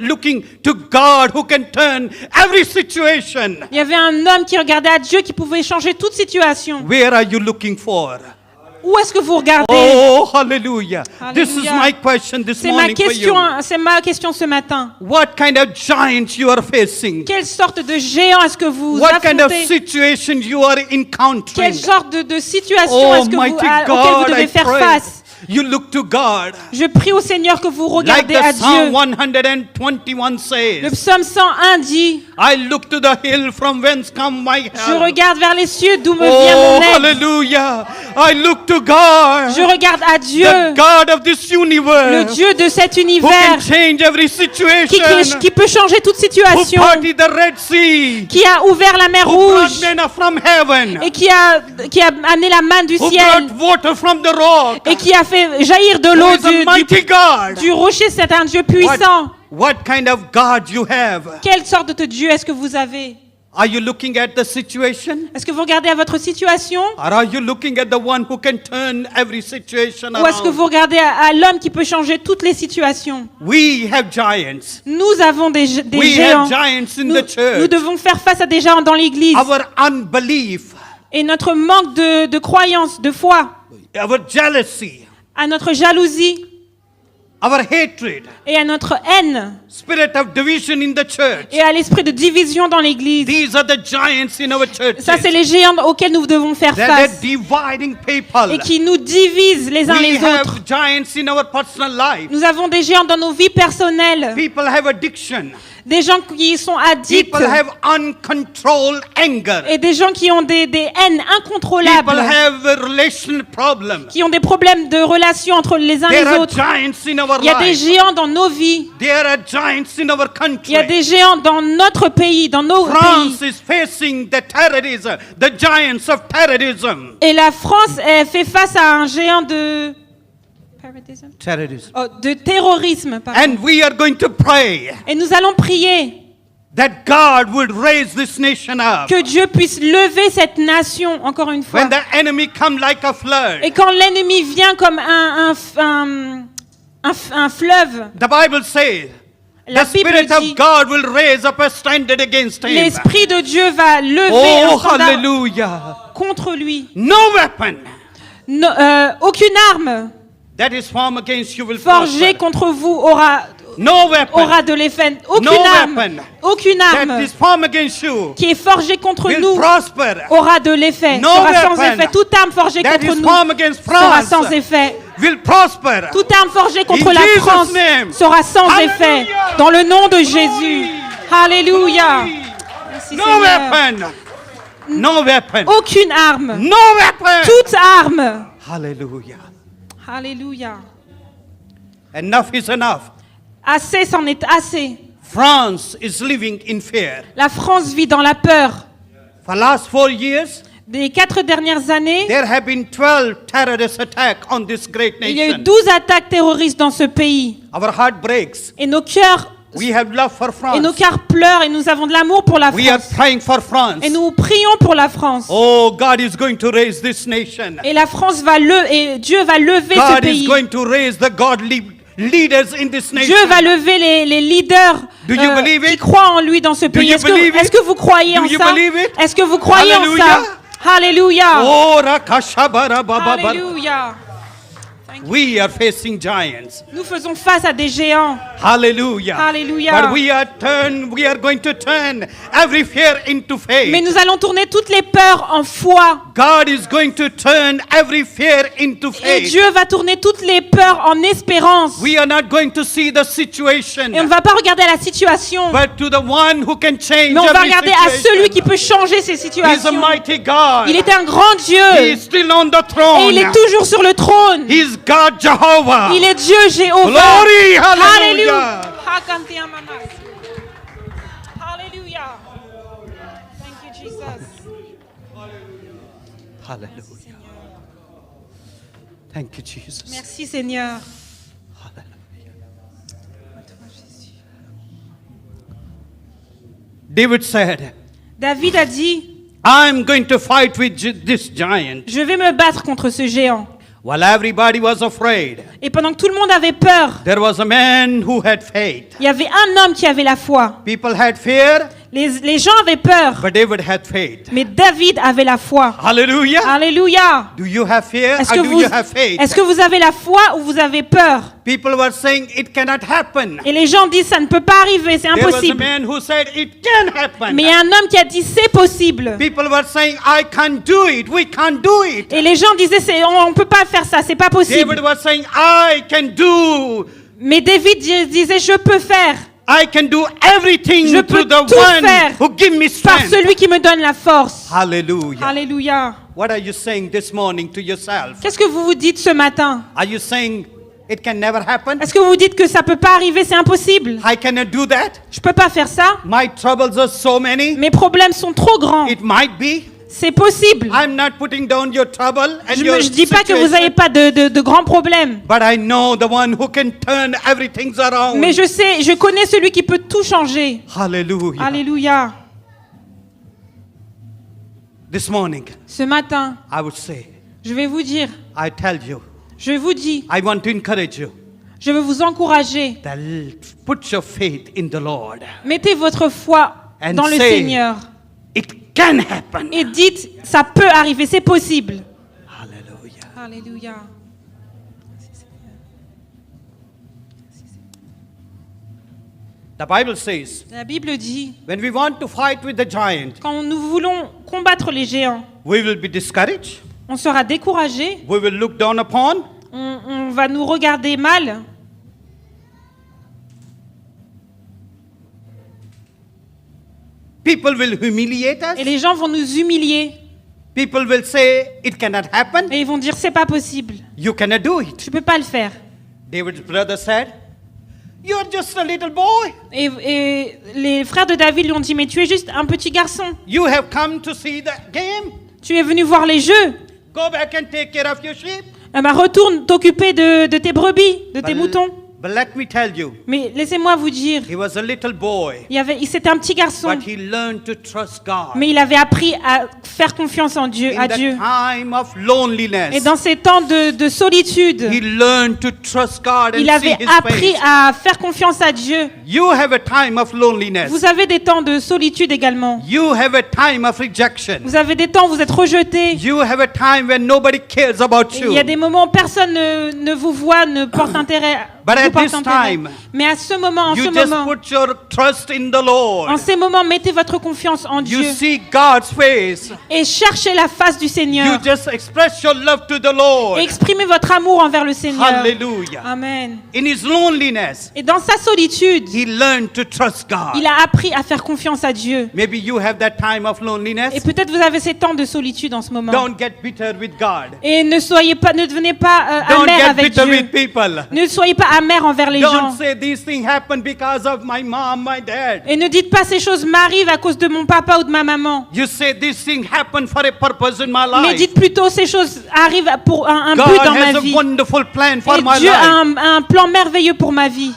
Speaker 4: looking to God who can turn every situation.
Speaker 3: il y avait un homme qui regardait à Dieu qui pouvait changer toute situation.
Speaker 4: Where are you looking for?
Speaker 3: Où est-ce que vous regardez?
Speaker 4: Oh, hallelujah. This is
Speaker 3: Hallelujah.
Speaker 4: my question this
Speaker 3: C'est ma
Speaker 4: morning for
Speaker 3: question,
Speaker 4: you.
Speaker 3: c'est ma question ce matin.
Speaker 4: What kind of giant you are facing?
Speaker 3: Quelle sorte de géant est-ce que vous
Speaker 4: What kind of
Speaker 3: affrontez?
Speaker 4: situation you are encountering?
Speaker 3: Quelle sorte de situation
Speaker 4: Oh,
Speaker 3: est-ce que
Speaker 4: mighty
Speaker 3: auquel
Speaker 4: God,
Speaker 3: vous devez
Speaker 4: I
Speaker 3: faire
Speaker 4: pray.
Speaker 3: face?
Speaker 4: You look to God.
Speaker 3: Je prie au Seigneur que vous
Speaker 4: Like
Speaker 3: regardez à
Speaker 4: the Psalm
Speaker 3: Dieu.
Speaker 4: 121
Speaker 3: Le
Speaker 4: says,
Speaker 3: psaume 101 dit,
Speaker 4: I look to the hill from whence come my
Speaker 3: je
Speaker 4: help.
Speaker 3: regarde vers les cieux d'où me vient
Speaker 4: Oh,
Speaker 3: mon aide.
Speaker 4: hallelujah. I look to God,
Speaker 3: Je regarde à Dieu,
Speaker 4: the God of this
Speaker 3: le
Speaker 4: universe,
Speaker 3: Dieu de cet
Speaker 4: who can
Speaker 3: univers,
Speaker 4: change every situation,
Speaker 3: qui peut changer toute
Speaker 4: who
Speaker 3: situation,
Speaker 4: parted the Red Sea,
Speaker 3: qui a ouvert la mer
Speaker 4: who brought
Speaker 3: rouge
Speaker 4: manna from heaven,
Speaker 3: et qui a amené la manne du
Speaker 4: who
Speaker 3: ciel
Speaker 4: brought water from the rock.
Speaker 3: et qui a fait jaillir de
Speaker 4: Who
Speaker 3: l'eau
Speaker 4: is a mighty God.
Speaker 3: du rocher. C'est un Dieu puissant.
Speaker 4: What kind of God you have?
Speaker 3: Quelle sorte de Dieu est-ce que vous avez?
Speaker 4: Are you looking at the situation?
Speaker 3: Est-ce que vous regardez à votre situation
Speaker 4: Or are you looking at the one who can turn every situation
Speaker 3: ou est-ce que
Speaker 4: around?
Speaker 3: vous regardez à l'homme qui peut changer toutes les situations?
Speaker 4: We have giants.
Speaker 3: Nous avons des
Speaker 4: We
Speaker 3: géants.
Speaker 4: have giants in
Speaker 3: Nous,
Speaker 4: the church.
Speaker 3: nous devons faire face à des géants dans l'Église.
Speaker 4: Our unbelief,
Speaker 3: Et notre manque de croyance, de foi,
Speaker 4: our jealousy,
Speaker 3: à notre jalousie
Speaker 4: our hatred,
Speaker 3: et à notre haine
Speaker 4: spirit of division in the church.
Speaker 3: et à l'esprit de division dans l'Église.
Speaker 4: These are the giants in our church.
Speaker 3: Ça, c'est les géants auxquels nous devons faire
Speaker 4: They're
Speaker 3: face
Speaker 4: dividing people.
Speaker 3: et qui nous divisent les uns
Speaker 4: We
Speaker 3: les autres.
Speaker 4: have giants in our personal life.
Speaker 3: Nous avons des géants dans nos vies personnelles,
Speaker 4: People have addiction.
Speaker 3: des gens qui sont addicts
Speaker 4: People have uncontrolled anger.
Speaker 3: et des gens qui ont des haines
Speaker 4: People
Speaker 3: incontrôlables,
Speaker 4: have a relational problem.
Speaker 3: qui ont des problèmes de relations entre les uns
Speaker 4: There
Speaker 3: les
Speaker 4: are
Speaker 3: autres.
Speaker 4: giants in our
Speaker 3: Il y a des
Speaker 4: life.
Speaker 3: géants dans nos vies,
Speaker 4: There are giants in our
Speaker 3: il y a
Speaker 4: country.
Speaker 3: des géants dans notre pays, dans nos
Speaker 4: France
Speaker 3: pays.
Speaker 4: is facing the terrorism, the giants of terrorism.
Speaker 3: Et la France fait face à un géant de...
Speaker 4: Terrorism.
Speaker 3: Oh, de terrorisme. Pardon.
Speaker 4: And we are going to pray
Speaker 3: Et nous allons prier
Speaker 4: that God would raise this nation up.
Speaker 3: que Dieu puisse lever cette nation, encore une fois.
Speaker 4: When the enemy come like a flood,
Speaker 3: Et quand l'ennemi vient comme un fleuve,
Speaker 4: the Bible says,
Speaker 3: la
Speaker 4: the
Speaker 3: Bible
Speaker 4: Spirit
Speaker 3: dit,
Speaker 4: of God will raise up a standard against him.
Speaker 3: l'Esprit de Dieu va lever
Speaker 4: Oh,
Speaker 3: un standard
Speaker 4: hallelujah.
Speaker 3: contre lui.
Speaker 4: No weapon
Speaker 3: Aucune arme
Speaker 4: that is formed against you will
Speaker 3: forgée
Speaker 4: prosper.
Speaker 3: contre vous aura
Speaker 4: No
Speaker 3: de l'effet. Aucune
Speaker 4: No
Speaker 3: arme,
Speaker 4: weapon
Speaker 3: aucune
Speaker 4: that
Speaker 3: arme
Speaker 4: is formed against you
Speaker 3: qui est forgée contre
Speaker 4: will
Speaker 3: nous
Speaker 4: prosper.
Speaker 3: aura de l'effet,
Speaker 4: No
Speaker 3: sera sans
Speaker 4: weapon
Speaker 3: effet. Toute arme forgée
Speaker 4: that
Speaker 3: contre
Speaker 4: is
Speaker 3: nous
Speaker 4: formed against
Speaker 3: sera
Speaker 4: France
Speaker 3: sans effet.
Speaker 4: will prosper.
Speaker 3: Toute arme forgée contre
Speaker 4: In
Speaker 3: la
Speaker 4: Jesus'
Speaker 3: France
Speaker 4: name.
Speaker 3: sera sans
Speaker 4: Hallelujah.
Speaker 3: effet. Dans le nom de Jésus. Alléluia. Merci,
Speaker 4: No
Speaker 3: Seigneur.
Speaker 4: weapon. No weapon.
Speaker 3: Aucune arme.
Speaker 4: No weapon.
Speaker 3: Toute arme.
Speaker 4: Hallelujah.
Speaker 3: Alléluia.
Speaker 4: Enough is enough.
Speaker 3: Assez, c'en est assez.
Speaker 4: France is living in fear.
Speaker 3: La France vit dans la peur.
Speaker 4: For last 4 years,
Speaker 3: Des 4 dernières années,
Speaker 4: there have been 12 terrorist attacks on this great
Speaker 3: il y a eu
Speaker 4: nation.
Speaker 3: 12 attaques terroristes dans ce pays.
Speaker 4: Our heart breaks.
Speaker 3: Et nos cœurs,
Speaker 4: We have love for France.
Speaker 3: pleurent et nous avons de l'amour pour la
Speaker 4: We are
Speaker 3: France.
Speaker 4: praying for France.
Speaker 3: Et nous prions pour la France.
Speaker 4: Oh, God is going to raise this nation.
Speaker 3: Et la France et Dieu va lever ce
Speaker 4: God is
Speaker 3: pays.
Speaker 4: going to raise the godly leaders in this nation.
Speaker 3: Dieu va lever les leaders
Speaker 4: Do you believe it?
Speaker 3: qui croient en lui dans ce pays.
Speaker 4: you believe it?
Speaker 3: Est-ce que vous croyez
Speaker 4: Do
Speaker 3: en
Speaker 4: you
Speaker 3: ça?
Speaker 4: believe it?
Speaker 3: Est-ce que vous croyez en ça? Alléluia.
Speaker 4: Oh, rakashabara baba bara.
Speaker 3: Alléluia.
Speaker 4: We are facing giants.
Speaker 3: Nous faisons face à des géants.
Speaker 4: Hallelujah.
Speaker 3: Hallelujah.
Speaker 4: But we are going to turn every fear into faith.
Speaker 3: Mais nous allons tourner toutes les peurs en foi.
Speaker 4: God is going to turn every fear into
Speaker 3: Et
Speaker 4: faith.
Speaker 3: Dieu va tourner toutes les peurs en espérance.
Speaker 4: We are not going to see the situation,
Speaker 3: Et on ne va pas regarder à la situation,
Speaker 4: but to the one who can change
Speaker 3: mais on va
Speaker 4: every
Speaker 3: regarder à celui qui
Speaker 4: situation.
Speaker 3: peut changer ces
Speaker 4: He's a
Speaker 3: situations.
Speaker 4: mighty God.
Speaker 3: Il est un grand
Speaker 4: He
Speaker 3: Dieu.
Speaker 4: is still on the
Speaker 3: Et
Speaker 4: throne.
Speaker 3: il est toujours sur le trône.
Speaker 4: He's God Jehovah.
Speaker 3: Il est Dieu Jéhovah.
Speaker 4: Glory, hallelujah.
Speaker 3: Alléluia. Hallelujah. Thank you, Jesus.
Speaker 4: Hallelujah. Thank you, Jesus.
Speaker 3: Merci Seigneur.
Speaker 4: David said,
Speaker 3: David a dit,
Speaker 4: I'm going to fight with this giant.
Speaker 3: je vais me battre contre ce géant.
Speaker 4: While everybody was afraid,
Speaker 3: Et pendant que tout le monde avait peur,
Speaker 4: there was a man who had faith.
Speaker 3: il y avait un homme qui avait la foi.
Speaker 4: People had fear,
Speaker 3: Les gens avaient peur,
Speaker 4: but David had faith.
Speaker 3: mais David avait la foi.
Speaker 4: Hallelujah.
Speaker 3: Alléluia.
Speaker 4: Do you have fear
Speaker 3: Est-ce
Speaker 4: or
Speaker 3: que,
Speaker 4: do
Speaker 3: vous,
Speaker 4: you have faith?
Speaker 3: est-ce que vous avez la foi ou vous avez peur?
Speaker 4: People were saying it cannot happen.
Speaker 3: Et les gens disent ça ne peut pas arriver, c'est
Speaker 4: There was a
Speaker 3: impossible.
Speaker 4: man who said it can happen.
Speaker 3: Mais il y a un homme qui a dit c'est possible.
Speaker 4: People were saying I can't do it. We can't do it.
Speaker 3: Et les gens disaient on ne peut pas faire ça, c'est pas possible.
Speaker 4: David was saying I can do.
Speaker 3: Mais David disait je peux faire
Speaker 4: I can do everything
Speaker 3: Je
Speaker 4: through
Speaker 3: peux
Speaker 4: the
Speaker 3: tout
Speaker 4: one
Speaker 3: faire
Speaker 4: who give me
Speaker 3: par
Speaker 4: strength.
Speaker 3: celui qui me donne la force.
Speaker 4: Hallelujah.
Speaker 3: Alléluia.
Speaker 4: What are you saying this morning to yourself?
Speaker 3: Qu'est-ce que vous vous dites ce matin?
Speaker 4: Are you saying it can never happen?
Speaker 3: Est-ce que vous dites que ça peut pas arriver, c'est impossible?
Speaker 4: I cannot do that.
Speaker 3: Je peux pas faire ça.
Speaker 4: My troubles are so many.
Speaker 3: Mes problèmes sont trop grands.
Speaker 4: It might be.
Speaker 3: C'est possible.
Speaker 4: I'm not putting down your trouble and your
Speaker 3: Je dis pas que vous n'avez
Speaker 4: situation,
Speaker 3: pas de grands problèmes.
Speaker 4: but I know the one who can turn everything around.
Speaker 3: Mais je connais celui qui peut tout changer.
Speaker 4: Hallelujah.
Speaker 3: Alléluia.
Speaker 4: This morning,
Speaker 3: Ce matin,
Speaker 4: I would say,
Speaker 3: je vais vous dire,
Speaker 4: I tell you,
Speaker 3: je vous dis,
Speaker 4: I want to encourage you
Speaker 3: je veux vous encourager.
Speaker 4: that put your faith in the Lord
Speaker 3: Mettez votre foi
Speaker 4: and
Speaker 3: dans le
Speaker 4: say,
Speaker 3: Seigneur.
Speaker 4: it can happen.
Speaker 3: Et dites, ça peut arriver, c'est possible.
Speaker 4: Hallelujah.
Speaker 3: Alléluia.
Speaker 4: The Bible says,
Speaker 3: La Bible dit,
Speaker 4: when we want to fight with the giant,
Speaker 3: quand nous voulons combattre les géants,
Speaker 4: we will be discouraged.
Speaker 3: on sera découragé,
Speaker 4: We will look down upon.
Speaker 3: on va nous regarder mal,
Speaker 4: People will humiliate us.
Speaker 3: et les gens vont nous humilier,
Speaker 4: People will say it cannot happen.
Speaker 3: et ils vont dire, c'est pas possible,
Speaker 4: You cannot do it.
Speaker 3: je peux pas le faire.
Speaker 4: David's brother said, you're just a little boy.
Speaker 3: Et les frères de David lui ont dit, mais tu es juste un petit garçon,
Speaker 4: You have come to see the game.
Speaker 3: tu es venu voir les jeux,
Speaker 4: Go back and take care of your sheep.
Speaker 3: retourne t'occuper de tes brebis, de tes moutons.
Speaker 4: But let me tell you,
Speaker 3: Mais laissez-moi vous dire,
Speaker 4: he was a little boy,
Speaker 3: c'était un petit garçon,
Speaker 4: but he learned to trust God.
Speaker 3: mais il avait appris à faire confiance en Dieu,
Speaker 4: In
Speaker 3: à
Speaker 4: the
Speaker 3: Dieu.
Speaker 4: time of
Speaker 3: Et
Speaker 4: loneliness,
Speaker 3: dans ces temps de solitude,
Speaker 4: he learned to trust God and
Speaker 3: il
Speaker 4: see
Speaker 3: avait
Speaker 4: his
Speaker 3: appris
Speaker 4: face.
Speaker 3: à faire confiance à Dieu.
Speaker 4: You have a time of loneliness.
Speaker 3: Vous avez des temps de solitude également.
Speaker 4: You have a time of rejection.
Speaker 3: Vous avez des temps où vous êtes rejeté.
Speaker 4: You have a time when nobody cares about
Speaker 3: Il y a des
Speaker 4: you.
Speaker 3: moments où personne ne vous voit, ne porte intérêt.
Speaker 4: But
Speaker 3: vous
Speaker 4: at
Speaker 3: porte
Speaker 4: this
Speaker 3: intérêt.
Speaker 4: time,
Speaker 3: Mais à ce moment,
Speaker 4: You just put your trust in the Lord.
Speaker 3: en ces moments, mettez votre confiance en
Speaker 4: You
Speaker 3: Dieu
Speaker 4: see God's face.
Speaker 3: et cherchez la face du
Speaker 4: You
Speaker 3: Seigneur.
Speaker 4: just express your love to the Lord.
Speaker 3: Et exprimez votre amour envers le Seigneur.
Speaker 4: Hallelujah.
Speaker 3: Amen.
Speaker 4: In his loneliness,
Speaker 3: Et dans sa solitude,
Speaker 4: he learned to trust God.
Speaker 3: il a appris à faire confiance à Dieu.
Speaker 4: Maybe you have that time of
Speaker 3: Et
Speaker 4: loneliness.
Speaker 3: peut-être vous avez ces temps de solitude en ce moment.
Speaker 4: Don't get bitter with God.
Speaker 3: Et ne devenez pas
Speaker 4: Don't
Speaker 3: amer
Speaker 4: get
Speaker 3: avec
Speaker 4: bitter
Speaker 3: Dieu.
Speaker 4: with people.
Speaker 3: Ne soyez pas amer envers les gens.
Speaker 4: Don't say these things happen because of my mom, my dad.
Speaker 3: Et ne dites pas ces choses m'arrivent à cause de mon papa ou de ma maman.
Speaker 4: You say these things happen for a purpose in my
Speaker 3: Mais
Speaker 4: life.
Speaker 3: dites plutôt ces choses arrivent pour un but
Speaker 4: God
Speaker 3: dans
Speaker 4: has
Speaker 3: ma
Speaker 4: a
Speaker 3: vie.
Speaker 4: wonderful plan for
Speaker 3: Et
Speaker 4: my
Speaker 3: Dieu a
Speaker 4: life.
Speaker 3: un plan merveilleux pour ma vie.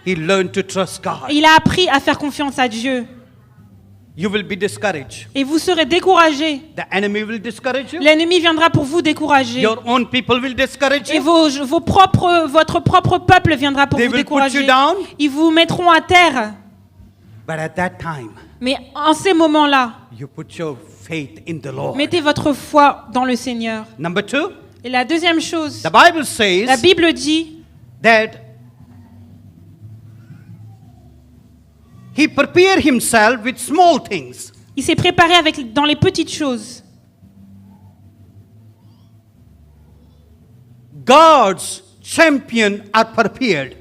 Speaker 4: He learned to trust God.
Speaker 3: Il a appris à faire confiance à Dieu.
Speaker 4: You will be discouraged.
Speaker 3: Et vous serez découragé.
Speaker 4: The enemy will discourage you.
Speaker 3: L'ennemi viendra pour vous décourager.
Speaker 4: Your own people will discourage
Speaker 3: Et
Speaker 4: you.
Speaker 3: votre propre peuple viendra pour
Speaker 4: They
Speaker 3: vous
Speaker 4: will put
Speaker 3: décourager.
Speaker 4: you down.
Speaker 3: Ils vous mettront à terre.
Speaker 4: But at that time,
Speaker 3: Mais en ces moments-là,
Speaker 4: you put your faith in the Lord.
Speaker 3: mettez votre foi dans le Seigneur.
Speaker 4: Number two,
Speaker 3: Et la deuxième chose,
Speaker 4: the Bible
Speaker 3: la
Speaker 4: says
Speaker 3: Bible dit
Speaker 4: that he prepared himself with small things.
Speaker 3: il s'est préparé dans les petites choses.
Speaker 4: God's champions are prepared.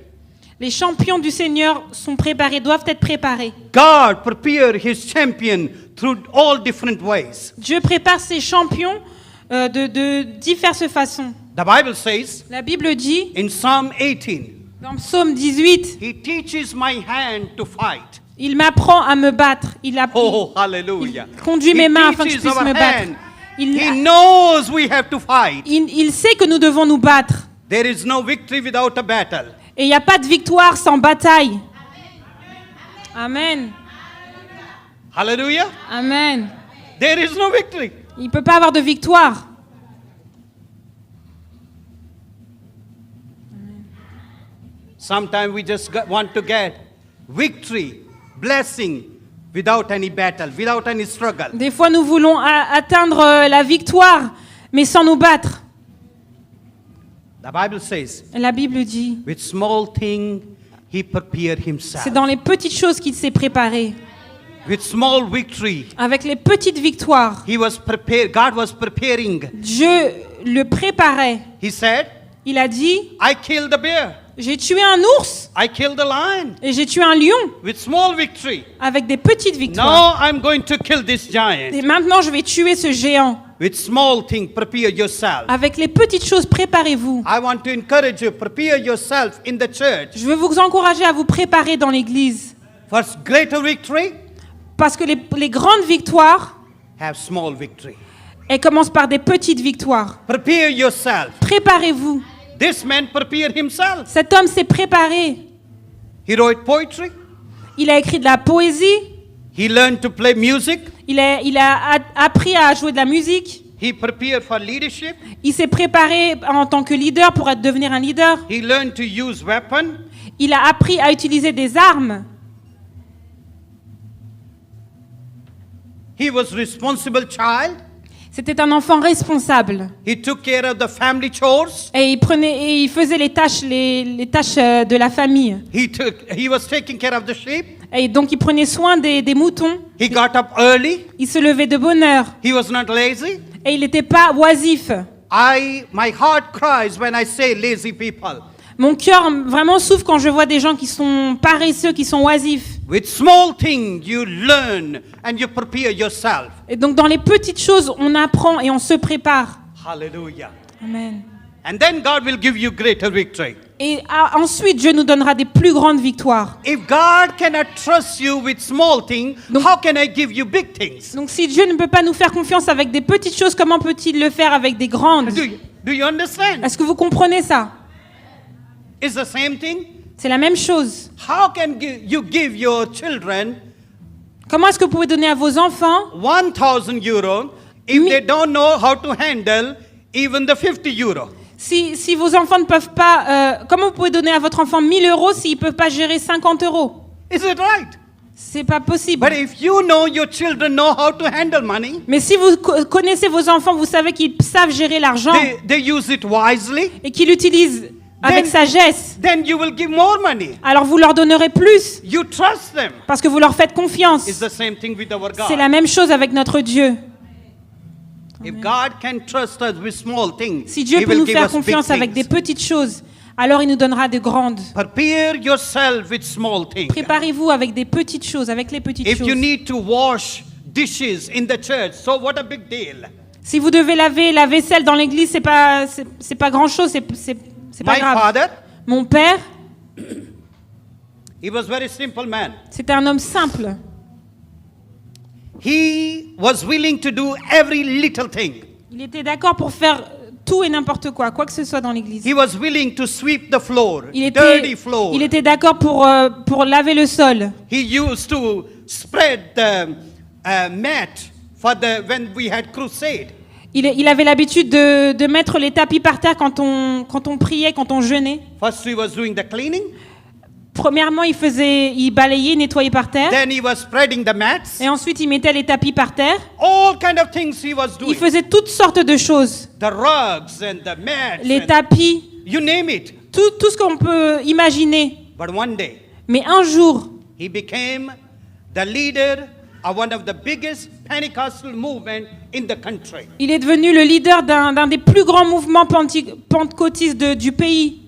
Speaker 3: Les champions du Seigneur sont préparés, doivent être préparés.
Speaker 4: God prepared his champion through all different ways.
Speaker 3: Dieu prépare ses champions de diverses façons.
Speaker 4: The Bible says
Speaker 3: La Bible dit,
Speaker 4: in Psalm 18,
Speaker 3: dans Psaume 18,
Speaker 4: he teaches my hand to fight.
Speaker 3: il m'apprend à me battre. Il
Speaker 4: Hallelujah.
Speaker 3: conduit mes mains afin que je
Speaker 4: teaches
Speaker 3: puisse
Speaker 4: our
Speaker 3: me battre.
Speaker 4: hand. He knows we have to fight.
Speaker 3: Il sait que nous devons nous battre.
Speaker 4: There is no victory without a battle.
Speaker 3: Et il n'y a pas de victoire sans bataille. Amen.
Speaker 4: Hallelujah.
Speaker 3: Amen.
Speaker 4: There is no victory.
Speaker 3: Il ne peut pas avoir de victoire.
Speaker 4: Sometimes we just want to get victory, blessing without any battle, without any struggle.
Speaker 3: Des fois, nous voulons atteindre la victoire, mais sans nous battre.
Speaker 4: The Bible says,
Speaker 3: La Bible dit,
Speaker 4: with small thing he prepared himself.
Speaker 3: c'est dans les petites choses qu'il s'est préparé.
Speaker 4: With small victory,
Speaker 3: Avec les petites victoires,
Speaker 4: he was prepared. God was preparing.
Speaker 3: Dieu le préparait.
Speaker 4: He said,
Speaker 3: Il a dit,
Speaker 4: I killed the bear.
Speaker 3: j'ai tué un ours
Speaker 4: I killed the lion.
Speaker 3: et j'ai tué un lion
Speaker 4: With small victory.
Speaker 3: avec des petites victoires.
Speaker 4: Now I'm going to kill this giant.
Speaker 3: Et maintenant, je vais tuer ce géant.
Speaker 4: With small thing, prepare yourself.
Speaker 3: Avec les petites choses, préparez-vous.
Speaker 4: I want to encourage you, prepare yourself in the church
Speaker 3: Je veux vous encourager à vous préparer dans l'Église.
Speaker 4: for greater victory.
Speaker 3: Parce que les grandes victoires,
Speaker 4: Have small victory.
Speaker 3: elles commencent par des petites victoires.
Speaker 4: Prepare yourself.
Speaker 3: Préparez-vous.
Speaker 4: This man prepared himself.
Speaker 3: Cet homme s'est préparé.
Speaker 4: He wrote poetry.
Speaker 3: Il a écrit de la poésie.
Speaker 4: He learned to play music.
Speaker 3: Il a appris à jouer de la musique.
Speaker 4: He prepared for leadership.
Speaker 3: Il s'est préparé en tant que leader pour devenir un leader.
Speaker 4: He learned to use weapon.
Speaker 3: Il a appris à utiliser des armes.
Speaker 4: He was responsible child.
Speaker 3: C'était un enfant responsable.
Speaker 4: He took care of the family chores.
Speaker 3: Et il faisait les tâches de la famille.
Speaker 4: He was taking care of the sheep.
Speaker 3: Et donc il prenait soin des moutons.
Speaker 4: He got up early.
Speaker 3: Il se levait de bonne heure.
Speaker 4: He was not lazy.
Speaker 3: Et il n'était pas oisif.
Speaker 4: My heart cries when I say lazy people.
Speaker 3: Mon cœur vraiment souffre quand je vois des gens qui sont paresseux, qui sont oisifs.
Speaker 4: With small things you learn and you prepare yourself.
Speaker 3: Et donc dans les petites choses, on apprend et on se prépare.
Speaker 4: Hallelujah.
Speaker 3: Amen.
Speaker 4: And then God will give you greater victory.
Speaker 3: Et ensuite, Dieu nous donnera des plus grandes victoires.
Speaker 4: If God cannot trust you with small things,
Speaker 3: Donc-
Speaker 4: how can I give you big things?
Speaker 3: Donc si Dieu ne peut pas nous faire confiance avec des petites choses, comment peut-il le faire avec des grandes?
Speaker 4: Do you understand?
Speaker 3: Est-ce que vous comprenez ça?
Speaker 4: It's the same thing.
Speaker 3: C'est la même chose.
Speaker 4: How can you give your children
Speaker 3: Comment est-ce que vous pouvez donner à vos enfants
Speaker 4: 1,000 euros if
Speaker 3: Mi-
Speaker 4: they don't know how to handle even the 50 euros?
Speaker 3: si vos enfants ne peuvent pas... comment vous pouvez donner à votre enfant 1 000 € s'ils ne peuvent pas gérer 50 €?
Speaker 4: Is it right?
Speaker 3: C'est pas possible.
Speaker 4: But if you know your children know how to handle money,
Speaker 3: Mais si vous connaissez vos enfants, vous savez qu'ils savent gérer l'argent
Speaker 4: they use it wisely,
Speaker 3: et qu'ils l'utilisent avec sagesse,
Speaker 4: then you will give more money.
Speaker 3: alors vous leur donnerez plus
Speaker 4: You trust them.
Speaker 3: parce que vous leur faites confiance.
Speaker 4: It's the same thing with our
Speaker 3: C'est la
Speaker 4: God.
Speaker 3: même chose avec notre Dieu.
Speaker 4: If God can trust us with small things,
Speaker 3: Si Dieu
Speaker 4: He
Speaker 3: peut
Speaker 4: will
Speaker 3: nous
Speaker 4: give
Speaker 3: faire
Speaker 4: us big
Speaker 3: confiance avec des
Speaker 4: things.
Speaker 3: petites choses, alors il nous donnera de grandes.
Speaker 4: Prepare yourself with small things.
Speaker 3: Préparez-vous avec des petites choses, avec les petites
Speaker 4: If
Speaker 3: choses.
Speaker 4: you need to wash dishes in the church, so what a big deal.
Speaker 3: Si vous devez laver la vaisselle dans l'église, c'est pas grand chose, c'est pas
Speaker 4: My
Speaker 3: grave.
Speaker 4: father,
Speaker 3: Mon père,
Speaker 4: he was very simple man.
Speaker 3: c'était un homme simple.
Speaker 4: He was willing to do every little thing.
Speaker 3: Il était d'accord pour faire tout et n'importe quoi que ce soit dans l'église.
Speaker 4: He was willing to sweep the floor,
Speaker 3: Il
Speaker 4: dirty floor.
Speaker 3: était d'accord pour laver le sol.
Speaker 4: He used to spread the mat for when we had crusade.
Speaker 3: Il avait l'habitude de mettre les tapis par terre quand on priait, quand on jeûnait.
Speaker 4: First he was doing the cleaning.
Speaker 3: Premièrement, il balayait, nettoyait par terre.
Speaker 4: Then he was spreading the mats.
Speaker 3: Et ensuite, il mettait les tapis par terre.
Speaker 4: All kind of things he was
Speaker 3: Il
Speaker 4: doing.
Speaker 3: faisait toutes sortes de choses.
Speaker 4: The rugs and the mats.
Speaker 3: Les
Speaker 4: and
Speaker 3: tapis,
Speaker 4: you name it.
Speaker 3: tout ce qu'on peut imaginer.
Speaker 4: But one day,
Speaker 3: Mais un jour,
Speaker 4: he became the leader of one of the biggest Pentecostal movement in the country.
Speaker 3: il est devenu le leader d'un des plus grands mouvements pentecôtistes du pays.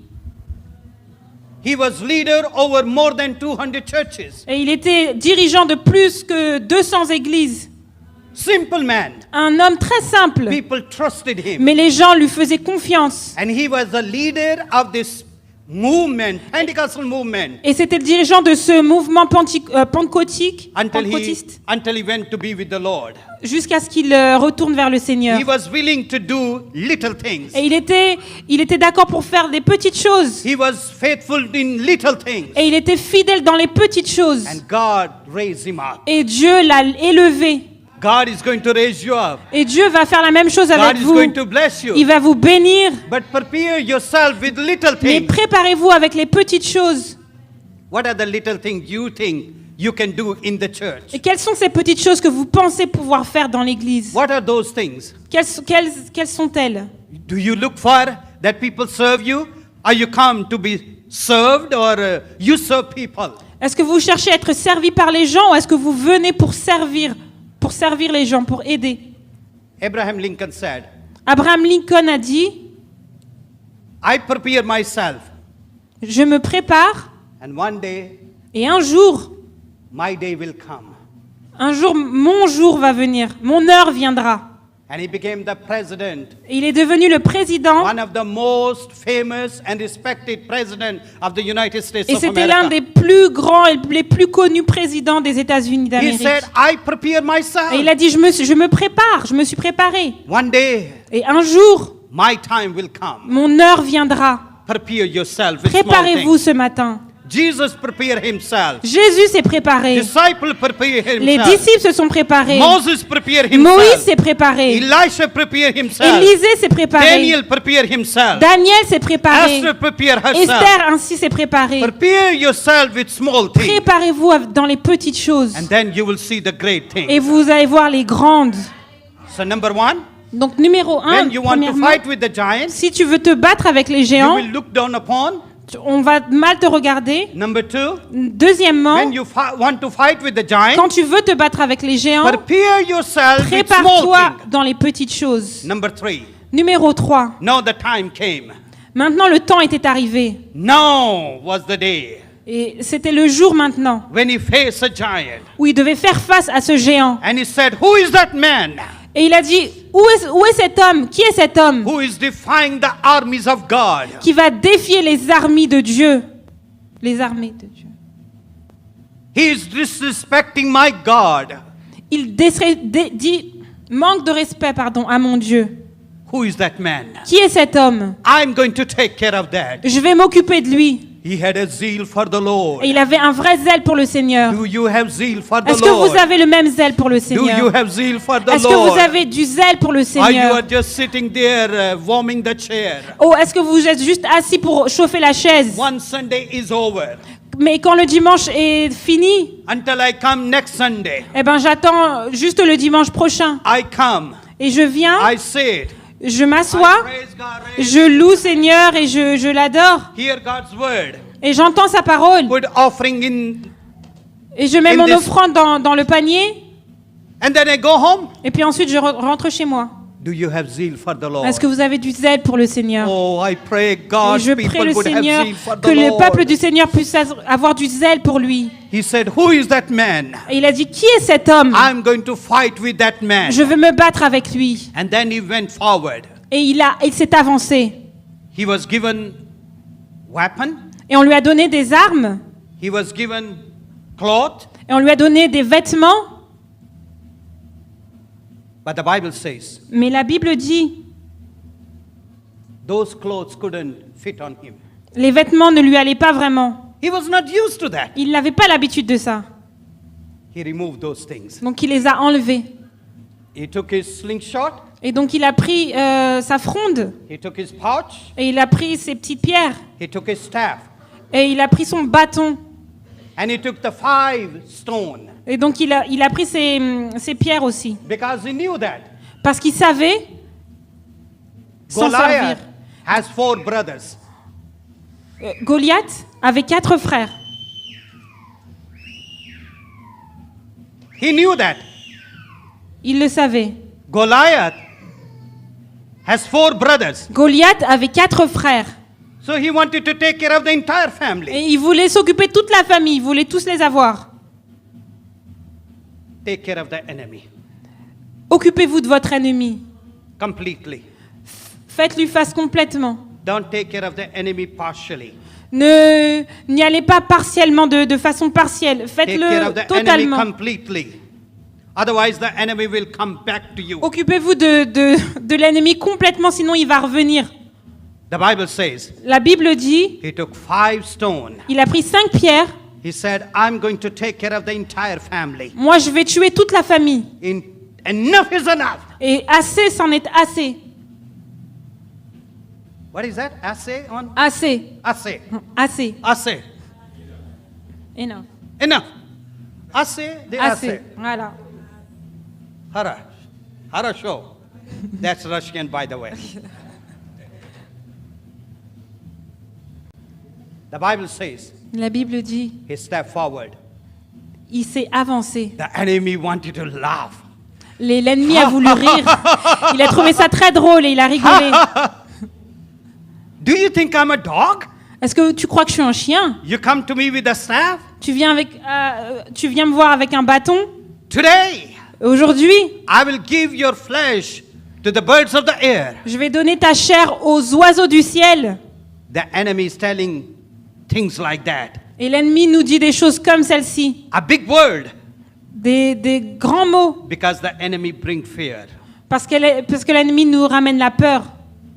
Speaker 4: He was leader over more than 200 churches.
Speaker 3: Et il était dirigeant de plus que 200 églises.
Speaker 4: Simple man.
Speaker 3: Un homme très simple.
Speaker 4: People trusted him.
Speaker 3: Mais les gens lui faisaient confiance.
Speaker 4: And he was the leader of this movement, Pentecostal movement,
Speaker 3: Et c'était le dirigeant de ce mouvement pentecôtiste
Speaker 4: until he went to be with the Lord.
Speaker 3: jusqu'à ce qu'il retourne vers le Seigneur.
Speaker 4: He was willing to do little things.
Speaker 3: Et il était d'accord pour faire des petites choses.
Speaker 4: He was faithful in little things.
Speaker 3: Et il était fidèle dans les petites choses.
Speaker 4: And God raised him up.
Speaker 3: Et Dieu l'a élevé.
Speaker 4: God is going to raise you up.
Speaker 3: Et Dieu va faire la même chose
Speaker 4: God
Speaker 3: avec
Speaker 4: is
Speaker 3: vous.
Speaker 4: going to bless you.
Speaker 3: Il va vous bénir.
Speaker 4: But prepare yourself with little
Speaker 3: Mais
Speaker 4: things.
Speaker 3: préparez-vous avec les petites choses.
Speaker 4: What are the little things you think you can do in the church?
Speaker 3: Et quelles sont ces petites choses que vous pensez pouvoir faire dans l'église?
Speaker 4: What are those things?
Speaker 3: Quelles sont-elles?
Speaker 4: Do you look for that people serve you? Or you come to be served, or you serve people?
Speaker 3: Est-ce que vous cherchez à être servi par les gens ou est-ce que vous venez pour servir les gens, pour aider?
Speaker 4: Abraham Lincoln said,
Speaker 3: Abraham Lincoln a dit,
Speaker 4: I prepare myself,
Speaker 3: je me prépare
Speaker 4: and one day
Speaker 3: et un jour,
Speaker 4: my day will come.
Speaker 3: mon jour va venir, mon heure viendra.
Speaker 4: And he became the president,
Speaker 3: Et il est devenu le président
Speaker 4: one of the most famous and respected president of the United States
Speaker 3: et
Speaker 4: of
Speaker 3: c'était l'un
Speaker 4: America.
Speaker 3: des plus grands et les plus connus présidents des États-Unis
Speaker 4: He
Speaker 3: d'Amérique.
Speaker 4: said, I prepare
Speaker 3: Et il
Speaker 4: myself.
Speaker 3: a dit, je me prépare, je me suis préparé.
Speaker 4: One day,
Speaker 3: Et un jour,
Speaker 4: my time will come.
Speaker 3: mon heure viendra.
Speaker 4: Prepare yourself with small
Speaker 3: Préparez-vous
Speaker 4: things.
Speaker 3: ce matin.
Speaker 4: Jesus prepared himself.
Speaker 3: Jésus s'est préparé.
Speaker 4: Disciple prepared
Speaker 3: Les
Speaker 4: himself.
Speaker 3: disciples se sont préparés.
Speaker 4: Moses prepared
Speaker 3: Moïse
Speaker 4: himself.
Speaker 3: s'est préparé.
Speaker 4: Elisha prepared himself.
Speaker 3: Élisée s'est préparé.
Speaker 4: Daniel prepared himself.
Speaker 3: Daniel s'est préparé.
Speaker 4: Esther prepared herself.
Speaker 3: Esther ainsi s'est préparée.
Speaker 4: Prepare yourself with small things.
Speaker 3: Préparez-vous dans les petites choses.
Speaker 4: And then you will see the great things.
Speaker 3: Et vous allez voir les grandes.
Speaker 4: So number one,
Speaker 3: Donc numéro 1,
Speaker 4: when you want to fight with the giants,
Speaker 3: si tu veux te battre avec les
Speaker 4: you
Speaker 3: géants,
Speaker 4: will look down upon.
Speaker 3: on va mal te regarder.
Speaker 4: Number two,
Speaker 3: Deuxièmement,
Speaker 4: when you want to fight with the giants,
Speaker 3: quand tu veux te battre avec les géants,
Speaker 4: prepare yourself with small
Speaker 3: prépare-toi
Speaker 4: things.
Speaker 3: dans les petites choses.
Speaker 4: Number three,
Speaker 3: Numéro 3,
Speaker 4: now the time came.
Speaker 3: maintenant le temps était arrivé.
Speaker 4: Now was the day
Speaker 3: Et c'était le jour maintenant
Speaker 4: when he faced a giant.
Speaker 3: où il devait faire face à ce géant.
Speaker 4: And he said, who is that man
Speaker 3: Et il a dit, où est cet homme? Qui est cet homme
Speaker 4: who is defying the armies of God?
Speaker 3: qui va défier les armées de Dieu? Les armées de Dieu.
Speaker 4: He is disrespecting my God.
Speaker 3: Il manque de respect, à mon Dieu.
Speaker 4: Who is that man?
Speaker 3: Qui est cet homme?
Speaker 4: I'm going to take care of that.
Speaker 3: Je vais m'occuper de lui.
Speaker 4: He had a zeal for the Lord.
Speaker 3: Et il avait un vrai zèle pour le Seigneur.
Speaker 4: Do you have zeal for the
Speaker 3: Est-ce que
Speaker 4: Lord?
Speaker 3: vous avez le même zèle pour le
Speaker 4: Do you
Speaker 3: Seigneur?
Speaker 4: have zeal for the
Speaker 3: Est-ce que
Speaker 4: Lord?
Speaker 3: vous avez du zèle pour le
Speaker 4: Or you
Speaker 3: Seigneur?
Speaker 4: are just sitting there warming the chair?
Speaker 3: Oh, est-ce que vous êtes juste assis pour chauffer la chaise?
Speaker 4: One Sunday is over.
Speaker 3: Mais quand le dimanche est fini,
Speaker 4: Until I come next Sunday.
Speaker 3: eh ben j'attends juste le dimanche prochain.
Speaker 4: I come.
Speaker 3: Et je viens,
Speaker 4: I sit.
Speaker 3: je
Speaker 4: I
Speaker 3: m'assois,
Speaker 4: praise God. Praise.
Speaker 3: je loue Seigneur et je l'adore.
Speaker 4: Hear God's word.
Speaker 3: Et j'entends sa parole.
Speaker 4: Put offering in.
Speaker 3: Et je mets
Speaker 4: In
Speaker 3: mon
Speaker 4: this-
Speaker 3: offrande dans le panier.
Speaker 4: And then I go home.
Speaker 3: Et puis ensuite, je rentre chez moi.
Speaker 4: Do you have zeal for the Lord?
Speaker 3: Est-ce que vous avez du zèle pour le Seigneur?
Speaker 4: Oh, I pray
Speaker 3: Et
Speaker 4: God's
Speaker 3: je prie
Speaker 4: people
Speaker 3: le
Speaker 4: would
Speaker 3: Seigneur
Speaker 4: have zeal for
Speaker 3: que
Speaker 4: the
Speaker 3: le
Speaker 4: Lord.
Speaker 3: peuple du Seigneur puisse avoir du zèle pour lui.
Speaker 4: He said, who is that man?
Speaker 3: Et il a dit, qui est cet homme?
Speaker 4: I'm going to fight with that man.
Speaker 3: Je veux me battre avec lui.
Speaker 4: And then he went forward.
Speaker 3: Et il s'est avancé.
Speaker 4: He was given weapon.
Speaker 3: Et on lui a donné des armes.
Speaker 4: He was given cloth.
Speaker 3: Et on lui a donné des vêtements.
Speaker 4: But the Bible says
Speaker 3: Mais la Bible dit,
Speaker 4: those clothes couldn't fit on him.
Speaker 3: les vêtements ne lui allaient pas vraiment.
Speaker 4: He was not used to that.
Speaker 3: Il n'avait pas l'habitude de ça.
Speaker 4: He removed those things.
Speaker 3: Donc il les a enlevés.
Speaker 4: He took his slingshot.
Speaker 3: Et donc il a pris sa fronde.
Speaker 4: He took his pouch.
Speaker 3: Et il a pris ses petites pierres.
Speaker 4: He took his staff.
Speaker 3: Et il a pris son bâton.
Speaker 4: and he took the 5 stone
Speaker 3: Et donc il a pris ses pierres aussi.
Speaker 4: because he knew that
Speaker 3: Parce qu'il savait s'en servir.
Speaker 4: Goliath has 4 brothers.
Speaker 3: Goliath avait 4 frères.
Speaker 4: He knew that
Speaker 3: Il le savait.
Speaker 4: Goliath has 4 brothers.
Speaker 3: Goliath avait 4 frères.
Speaker 4: So he wanted to take care of the entire family.
Speaker 3: Et il voulait s'occuper de toute la famille. Il voulait tous les avoir.
Speaker 4: Take care of the enemy
Speaker 3: Occupez-vous de votre ennemi.
Speaker 4: completely.
Speaker 3: Faites-lui face complètement.
Speaker 4: Don't take care of the enemy partially.
Speaker 3: N'y allez pas partiellement, de façon partielle.
Speaker 4: Take care
Speaker 3: Faites-le
Speaker 4: of the enemy
Speaker 3: totalement.
Speaker 4: completely. Otherwise, the enemy will come back to you.
Speaker 3: Occupez-vous de l'ennemi complètement, sinon il va revenir.
Speaker 4: The Bible says
Speaker 3: La Bible dit,
Speaker 4: he took 5 stones.
Speaker 3: il a pris 5 pierres.
Speaker 4: He said, I'm going to take care of the entire family.
Speaker 3: Moi, je vais tuer toute la famille.
Speaker 4: Enough is enough.
Speaker 3: Et assez, c'en est assez.
Speaker 4: What is that? Assay on?
Speaker 3: Assez.
Speaker 4: Assay.
Speaker 3: Assez.
Speaker 4: Assay.
Speaker 3: Enough.
Speaker 4: Enough. Assay, the
Speaker 3: Assez.
Speaker 4: assay.
Speaker 3: Voilà.
Speaker 4: Хорошо. That's Russian, by the way. The Bible says
Speaker 3: La Bible dit,
Speaker 4: he stepped forward.
Speaker 3: il s'est avancé.
Speaker 4: The enemy wanted to laugh.
Speaker 3: L'ennemi a voulu rire. Il a trouvé ça très drôle et il a rigolé.
Speaker 4: Do you think I'm a dog?
Speaker 3: Est-ce que tu crois que je suis un chien?
Speaker 4: You come to me with a staff?
Speaker 3: Tu viens me voir avec un bâton?
Speaker 4: Today,
Speaker 3: Aujourd'hui,
Speaker 4: I will give your flesh to the birds of the air.
Speaker 3: je vais donner ta chair aux oiseaux du ciel.
Speaker 4: The enemy is telling things like that.
Speaker 3: Et l'ennemi nous dit des choses comme celle-ci.
Speaker 4: A big word,
Speaker 3: Des grands mots.
Speaker 4: because the enemy brings fear.
Speaker 3: Parce que l'ennemi nous ramène la peur.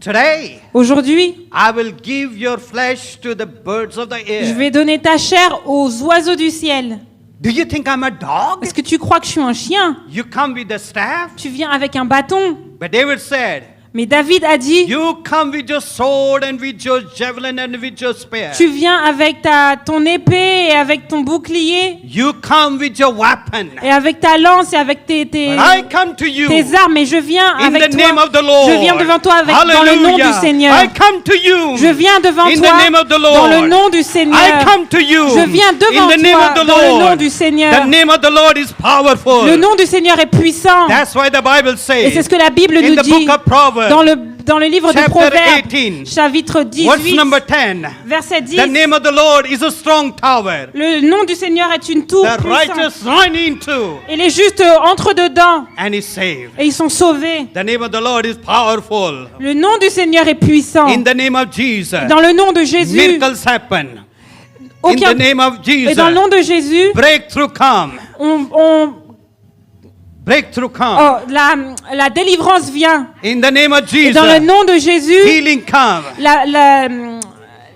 Speaker 4: Today,
Speaker 3: Aujourd'hui,
Speaker 4: I will give your flesh to the birds of the
Speaker 3: je
Speaker 4: air.
Speaker 3: vais donner ta chair aux oiseaux du ciel.
Speaker 4: Do you think I'm a dog?
Speaker 3: Est-ce que tu crois que je suis un chien?
Speaker 4: You come with a staff?
Speaker 3: Tu viens avec un bâton.
Speaker 4: But David said,
Speaker 3: Mais David a dit,
Speaker 4: you come with your sword and with your javelin and with your spear.
Speaker 3: tu viens avec ton épée et avec ton bouclier
Speaker 4: You come with your weapon.
Speaker 3: et avec ta lance et avec tes
Speaker 4: But I come to you
Speaker 3: armes. Et je viens
Speaker 4: in
Speaker 3: avec
Speaker 4: the name
Speaker 3: toi.
Speaker 4: of the Lord.
Speaker 3: Je viens devant toi dans le nom du Seigneur.
Speaker 4: I come to you
Speaker 3: Je viens devant
Speaker 4: in
Speaker 3: toi
Speaker 4: the name of the Lord.
Speaker 3: dans le nom du Seigneur.
Speaker 4: I come to you
Speaker 3: Je viens devant
Speaker 4: in the name
Speaker 3: toi
Speaker 4: of the
Speaker 3: dans le nom
Speaker 4: Lord.
Speaker 3: du Seigneur.
Speaker 4: The name of the Lord is powerful.
Speaker 3: Le nom du Seigneur est puissant.
Speaker 4: That's why the Bible
Speaker 3: Et
Speaker 4: says
Speaker 3: c'est ce que la Bible
Speaker 4: in
Speaker 3: nous
Speaker 4: the
Speaker 3: dit
Speaker 4: book of Proverbs,
Speaker 3: dans le livre de
Speaker 4: chapter
Speaker 3: Proverbes,
Speaker 4: 18,
Speaker 3: chapitre
Speaker 4: verse
Speaker 3: 18,
Speaker 4: number 10.
Speaker 3: verset 10.
Speaker 4: The name of the Lord is a strong tower.
Speaker 3: Le nom du Seigneur est une tour
Speaker 4: The
Speaker 3: puissante.
Speaker 4: righteous run into
Speaker 3: Et les justes entrent dedans
Speaker 4: and is saved.
Speaker 3: et ils sont sauvés.
Speaker 4: The name of the Lord is powerful.
Speaker 3: Le nom du Seigneur est puissant.
Speaker 4: In the name of Jesus,
Speaker 3: Dans le nom de Jésus,
Speaker 4: miracles happen. In
Speaker 3: aucun...
Speaker 4: the name of
Speaker 3: Et
Speaker 4: Jesus,
Speaker 3: dans le nom de Jésus,
Speaker 4: breakthrough come. Breakthrough come.
Speaker 3: La délivrance vient.
Speaker 4: In the name of
Speaker 3: Et
Speaker 4: Jesus,
Speaker 3: dans le nom de Jésus,
Speaker 4: healing come.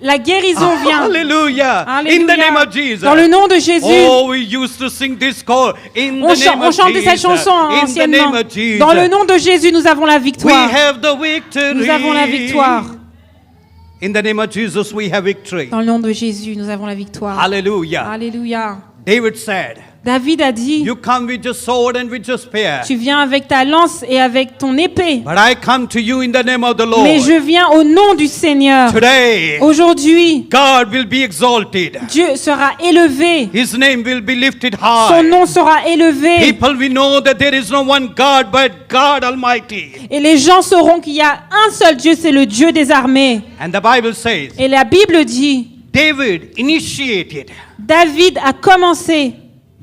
Speaker 3: la guérison vient.
Speaker 4: Hallelujah.
Speaker 3: Alléluia.
Speaker 4: In the name of Jesus.
Speaker 3: Dans le nom de Jésus.
Speaker 4: Oh, we used to sing this chord. In the name
Speaker 3: On
Speaker 4: of
Speaker 3: chantait cette
Speaker 4: Jesus.
Speaker 3: chanson
Speaker 4: In the name
Speaker 3: anciennement.
Speaker 4: of Jesus.
Speaker 3: Dans le nom de Jésus, nous avons la
Speaker 4: We
Speaker 3: victoire.
Speaker 4: have the victory.
Speaker 3: Nous avons la victoire.
Speaker 4: In the name of Jesus, we have victory.
Speaker 3: Dans le nom de Jésus, nous avons la victoire.
Speaker 4: Hallelujah.
Speaker 3: Alléluia.
Speaker 4: David said,
Speaker 3: David a dit,
Speaker 4: you come with your sword and with your spear.
Speaker 3: tu viens avec ta lance et avec ton épée.
Speaker 4: But I come to you in the name of the Lord.
Speaker 3: Mais je viens au nom du Seigneur.
Speaker 4: Today,
Speaker 3: Aujourd'hui,
Speaker 4: God will be exalted.
Speaker 3: Dieu sera élevé.
Speaker 4: His name will be lifted
Speaker 3: Son
Speaker 4: high.
Speaker 3: nom sera élevé.
Speaker 4: People will know that there is no one God but God Almighty.
Speaker 3: Et les gens sauront qu'il y a un seul Dieu, c'est le Dieu des armées.
Speaker 4: And the Bible says,
Speaker 3: Et la Bible dit,
Speaker 4: David initiated.
Speaker 3: David a commencé.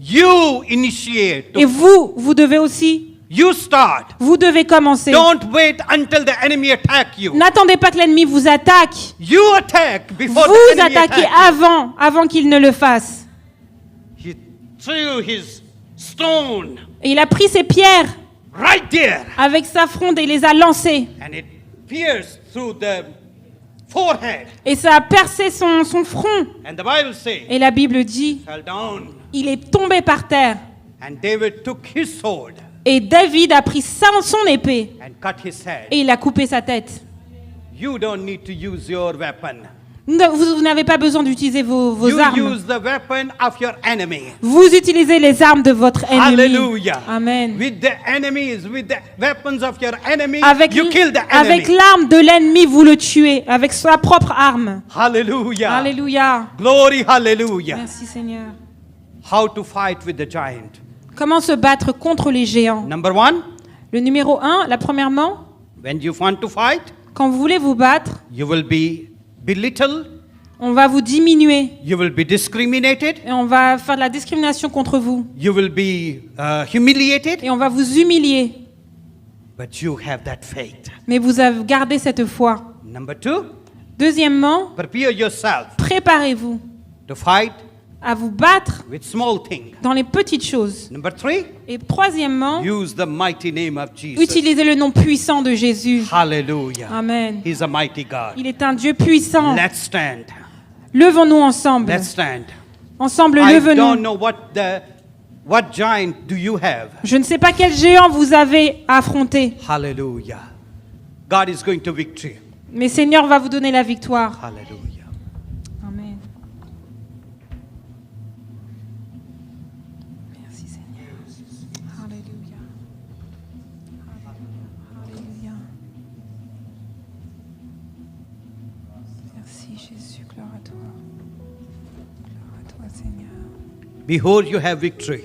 Speaker 4: You initiate.
Speaker 3: Et vous devez aussi.
Speaker 4: You start.
Speaker 3: Vous devez commencer.
Speaker 4: Don't wait until the enemy attack you.
Speaker 3: N'attendez pas que l'ennemi vous attaque.
Speaker 4: You attack before
Speaker 3: Vous
Speaker 4: the enemy
Speaker 3: attaquez
Speaker 4: attack you.
Speaker 3: avant qu'il ne le fasse.
Speaker 4: He threw his stone
Speaker 3: Et il a pris ses pierres
Speaker 4: right there
Speaker 3: avec sa fronde et les a lancées.
Speaker 4: and it pierced through the forehead.
Speaker 3: Et ça a percé son front.
Speaker 4: And the Bible says,
Speaker 3: Et la Bible dit,
Speaker 4: fell down.
Speaker 3: il est tombé par terre.
Speaker 4: And David took his sword
Speaker 3: Et David a pris son épée
Speaker 4: and cut his head.
Speaker 3: et il a coupé sa tête.
Speaker 4: You don't need to use your weapon.
Speaker 3: Vous n'avez pas besoin d'utiliser vos
Speaker 4: You
Speaker 3: armes.
Speaker 4: use the weapon of your enemy.
Speaker 3: Vous utilisez les armes de votre ennemi.
Speaker 4: Hallelujah.
Speaker 3: Amen.
Speaker 4: With the enemies, with the weapons of your enemy,
Speaker 3: Avec,
Speaker 4: you kill the
Speaker 3: avec
Speaker 4: enemy.
Speaker 3: l'arme de l'ennemi, vous le tuez. Avec sa propre arme.
Speaker 4: Hallelujah.
Speaker 3: Alléluia.
Speaker 4: Glory, hallelujah.
Speaker 3: Merci Seigneur.
Speaker 4: How to fight with the giant.
Speaker 3: Comment se battre contre les géants?
Speaker 4: Number one,
Speaker 3: Le numéro 1, premièrement,
Speaker 4: when you want to fight,
Speaker 3: quand vous voulez vous battre,
Speaker 4: you will be belittled,
Speaker 3: on va vous diminuer.
Speaker 4: you will be discriminated,
Speaker 3: Et on va faire de la discrimination contre vous.
Speaker 4: you will be humiliated,
Speaker 3: Et on va vous humilier.
Speaker 4: but you have that faith.
Speaker 3: Mais vous avez gardé cette foi.
Speaker 4: Number two,
Speaker 3: Deuxièmement,
Speaker 4: prepare yourself
Speaker 3: préparez-vous
Speaker 4: to fight
Speaker 3: à vous battre
Speaker 4: with small things.
Speaker 3: dans les petites choses.
Speaker 4: Number three,
Speaker 3: Et troisièmement,
Speaker 4: use the mighty name of Jesus.
Speaker 3: utilisez le nom puissant de Jésus.
Speaker 4: Hallelujah.
Speaker 3: Amen.
Speaker 4: He's a mighty God.
Speaker 3: Il est un Dieu puissant.
Speaker 4: Let's stand.
Speaker 3: Levons-nous ensemble.
Speaker 4: Let's stand.
Speaker 3: Ensemble,
Speaker 4: I don't
Speaker 3: levons-nous.
Speaker 4: know what giant do you have.
Speaker 3: Je ne sais pas quel géant vous avez à affronter,
Speaker 4: Hallelujah. God is going to victory.
Speaker 3: mais Seigneur va vous donner la victoire.
Speaker 4: Hallelujah.
Speaker 3: Amen. Merci Seigneur. Alléluia. Alléluia. Merci Jésus, gloire à toi. Gloire à toi Seigneur.
Speaker 4: Behold, you have victory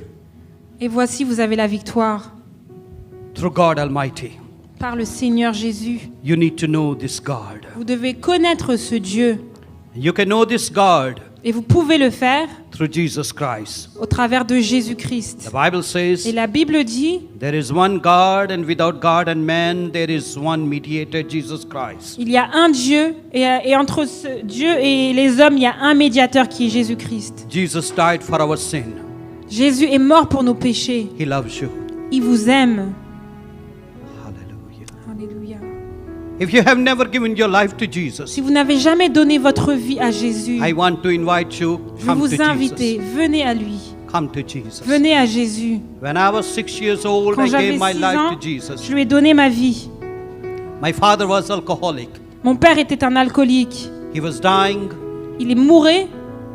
Speaker 3: Et voici, vous avez la victoire
Speaker 4: through God Almighty.
Speaker 3: par le Seigneur Jésus.
Speaker 4: You need to know this God.
Speaker 3: Vous devez connaître ce Dieu
Speaker 4: You can know this God
Speaker 3: et vous pouvez le faire
Speaker 4: through Jesus Christ.
Speaker 3: au travers de Jésus-Christ.
Speaker 4: The Bible
Speaker 3: Et
Speaker 4: says,
Speaker 3: la Bible dit,
Speaker 4: there is one God, and without God and man, there is one mediator, Jesus Christ.
Speaker 3: il y a un Dieu et entre ce Dieu et les hommes, il y a un médiateur qui est Jésus-Christ.
Speaker 4: Jesus died for our sin.
Speaker 3: Jésus est mort pour nos péchés.
Speaker 4: He loves you.
Speaker 3: Il vous aime.
Speaker 4: Hallelujah.
Speaker 3: Alléluia.
Speaker 4: If you have never given your life to Jesus,
Speaker 3: Si vous n'avez jamais donné votre vie à Jésus,
Speaker 4: I want to invite you,
Speaker 3: je veux
Speaker 4: come to
Speaker 3: vous inviter,
Speaker 4: Jesus.
Speaker 3: venez à lui.
Speaker 4: Come to Jesus.
Speaker 3: Venez à Jésus.
Speaker 4: When I was 6 years old,
Speaker 3: Quand
Speaker 4: I
Speaker 3: j'avais
Speaker 4: gave my
Speaker 3: 6
Speaker 4: life
Speaker 3: ans,
Speaker 4: to Jesus.
Speaker 3: je lui ai donné ma vie.
Speaker 4: My father was alcoholic.
Speaker 3: Mon père était un alcoolique.
Speaker 4: He was dying.
Speaker 3: Il est mouré.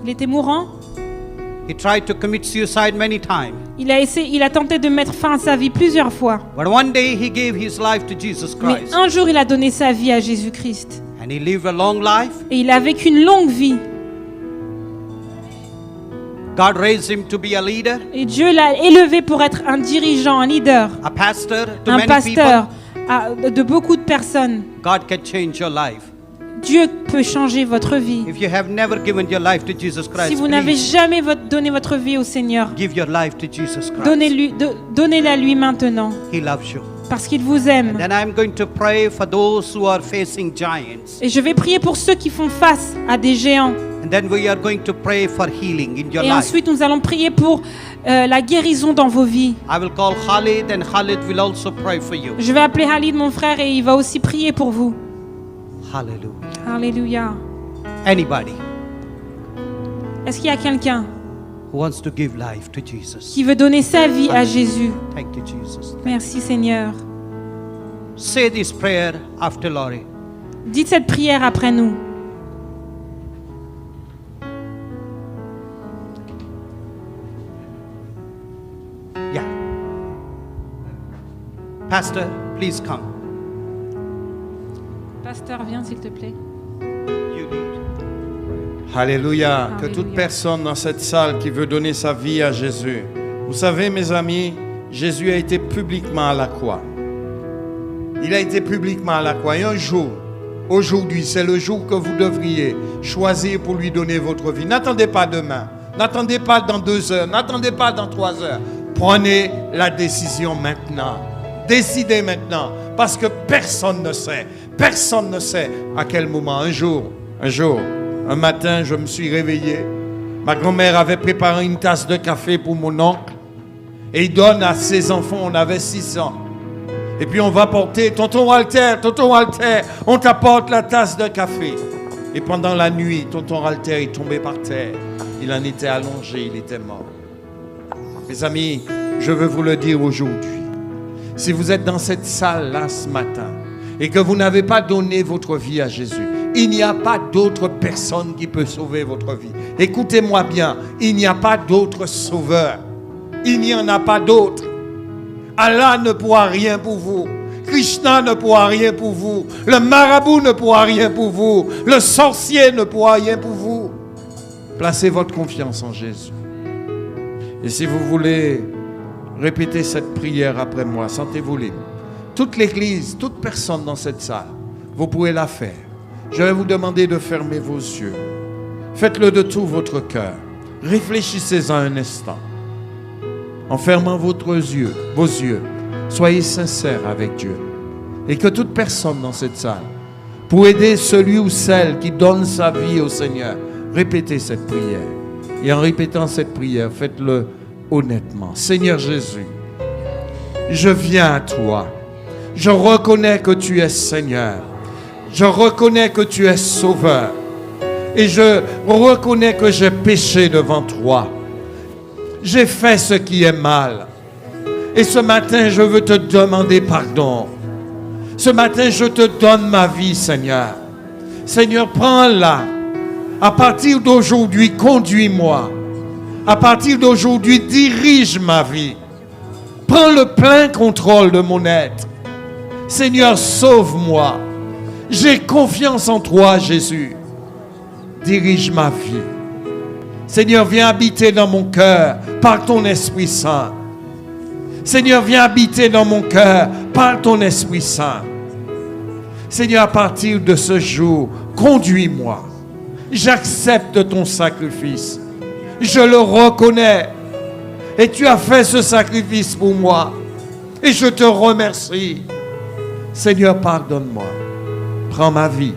Speaker 3: Il était mourant.
Speaker 4: He tried to commit suicide many times.
Speaker 3: Il a tenté de mettre fin à sa vie plusieurs fois.
Speaker 4: But one day he gave his life to Jesus
Speaker 3: Mais
Speaker 4: Christ.
Speaker 3: un jour, il a donné sa vie à Jésus-Christ.
Speaker 4: And he lived a long life.
Speaker 3: Et il a vécu une longue vie.
Speaker 4: God raised him to be a leader,
Speaker 3: Et Dieu l'a élevé pour être un dirigeant, un leader,
Speaker 4: a pastor to
Speaker 3: un
Speaker 4: many
Speaker 3: pasteur
Speaker 4: people.
Speaker 3: de beaucoup de personnes.
Speaker 4: God can change your life.
Speaker 3: Dieu peut changer votre vie.
Speaker 4: If you have never given your life to Jesus
Speaker 3: Si
Speaker 4: Christ,
Speaker 3: vous n'avez
Speaker 4: please
Speaker 3: jamais donné votre vie au Seigneur,
Speaker 4: give your life to Jesus Christ.
Speaker 3: donnez-la lui maintenant,
Speaker 4: He loves you.
Speaker 3: parce qu'il vous aime.
Speaker 4: Then I'm going to pray for those who are facing giants.
Speaker 3: Et je vais prier pour ceux qui font face à des géants.
Speaker 4: And then we are going to pray for healing in your
Speaker 3: Et
Speaker 4: life.
Speaker 3: ensuite, nous allons prier pour la guérison dans vos vies.
Speaker 4: I will call Khalid, and Khalid will also pray for you.
Speaker 3: Je vais appeler Halid, mon frère, et il va aussi prier pour vous.
Speaker 4: Hallelujah.
Speaker 3: Alléluia.
Speaker 4: Anybody
Speaker 3: Est-ce qu'il y a quelqu'un
Speaker 4: who wants to give life to Jesus?
Speaker 3: qui veut donner sa vie à Jésus?
Speaker 4: Thank you, Jesus.
Speaker 3: Merci Seigneur.
Speaker 4: Say this prayer after Laurie.
Speaker 3: Dites cette prière après nous.
Speaker 4: Yeah. Pastor, please come.
Speaker 3: Pasteur, viens s'il te plaît.
Speaker 4: You need.
Speaker 2: Alléluia. Que
Speaker 3: Alléluia.
Speaker 2: toute personne dans cette salle qui veut donner sa vie à Jésus. Vous savez, mes amis, Jésus a été publiquement à la croix. Il a été publiquement à la croix. Et un jour, aujourd'hui, c'est le jour que vous devriez choisir pour lui donner votre vie. N'attendez pas demain. N'attendez pas dans 2 heures. N'attendez pas dans 3 heures. Prenez la décision maintenant. Décidez maintenant. Parce que personne ne sait. Personne ne sait à quel moment. Un jour, un matin, je me suis réveillé. Ma grand-mère avait préparé une tasse de café pour mon oncle. Et il donne à ses enfants, on avait 6 ans. Et puis on va porter, tonton Walter, on t'apporte la tasse de café. Et pendant la nuit, tonton Walter est tombé par terre. Il en était allongé, il était mort. Mes amis, je veux vous le dire aujourd'hui. Si vous êtes dans cette salle-là ce matin et que vous n'avez pas donné votre vie à Jésus, Il n'y a pas d'autre personne qui peut sauver votre vie. Écoutez-moi bien, il n'y a pas d'autre sauveur. Il n'y en a pas d'autre. Allah ne pourra rien pour vous. Krishna ne pourra rien pour vous. Le marabout ne pourra rien pour vous. Le sorcier ne pourra rien pour vous. Placez votre confiance en Jésus. Et si vous voulez répéter cette prière après moi, sentez-vous libre. Toute l'église, toute personne dans cette salle, vous pouvez la faire. Je vais vous demander de fermer vos yeux. Faites-le de tout votre cœur. Réfléchissez-en un instant. En fermant vos yeux, soyez sincères avec Dieu. Et que toute personne dans cette salle, pour aider celui ou celle qui donne sa vie au Seigneur, répétez cette prière. Et en répétant cette prière, faites-le honnêtement. Seigneur Jésus, je viens à toi. Je reconnais que tu es Seigneur. Je reconnais que tu es Sauveur. Et je reconnais que j'ai péché devant toi. J'ai fait ce qui est mal. Et ce matin, je veux te demander pardon. Ce matin, je te donne ma vie, Seigneur. Seigneur, prends-la. À partir d'aujourd'hui, conduis-moi. À partir d'aujourd'hui, dirige ma vie. Prends le plein contrôle de mon être. Seigneur, sauve-moi. J'ai confiance en toi, Jésus. Dirige ma vie. Seigneur, viens habiter dans mon cœur par ton Esprit Saint. Seigneur, viens habiter dans mon cœur par ton Esprit Saint. Seigneur, à partir de ce jour, conduis-moi. J'accepte ton sacrifice. Je le reconnais. Et tu as fait ce sacrifice pour moi. Et je te remercie. Seigneur, pardonne-moi. Prends ma vie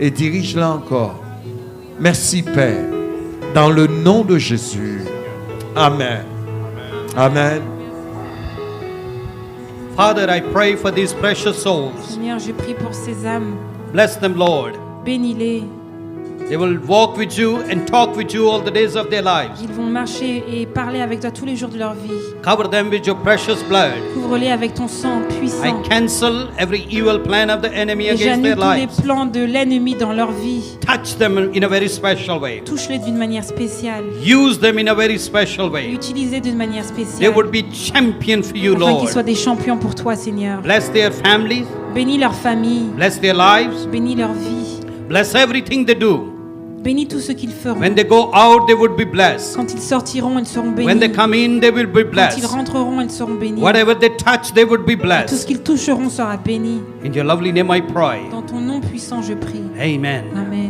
Speaker 2: et dirige-la encore. Merci, Père. Dans le nom de Jésus. Amen. Amen.
Speaker 4: Father, I pray for these precious souls.
Speaker 3: Seigneur, je prie pour ces âmes.
Speaker 4: Bless them, Lord.
Speaker 3: Bénis-les.
Speaker 4: They will walk with you and talk with you all the days of their lives.
Speaker 3: Ils vont marcher et parler avec toi tous les jours de leur vie.
Speaker 4: Cover them with your precious blood.
Speaker 3: Couvre-les avec ton sang
Speaker 4: I
Speaker 3: puissant.
Speaker 4: cancel every evil plan of the enemy
Speaker 3: Et
Speaker 4: against
Speaker 3: j'annule
Speaker 4: their
Speaker 3: tous les
Speaker 4: lives.
Speaker 3: plans de l'ennemi dans leur vie.
Speaker 4: Touch them in a very special way.
Speaker 3: Touche-les d'une manière spéciale.
Speaker 4: Use them in a very special way.
Speaker 3: Utilise-les d'une manière
Speaker 4: They
Speaker 3: spéciale.
Speaker 4: would be champion for you,
Speaker 3: Afin
Speaker 4: Lord.
Speaker 3: qu'ils soient des champions pour toi, Seigneur.
Speaker 4: Bless their families.
Speaker 3: Bénis leur famille.
Speaker 4: Bless their lives.
Speaker 3: Bénis leur vie.
Speaker 4: Bless everything they do.
Speaker 3: Bénis tout ce qu'ils feront.
Speaker 4: When they go out, they would be blessed.
Speaker 3: Quand ils sortiront, ils seront bénis.
Speaker 4: When they come in, they will be
Speaker 3: Quand ils
Speaker 4: blessed.
Speaker 3: rentreront, ils seront bénis.
Speaker 4: Whatever they touch, they would be
Speaker 3: Tout ce
Speaker 4: blessed.
Speaker 3: qu'ils toucheront sera béni.
Speaker 4: In your lovely name I pray.
Speaker 3: Dans ton nom puissant, je prie.
Speaker 4: Amen.
Speaker 3: Amen.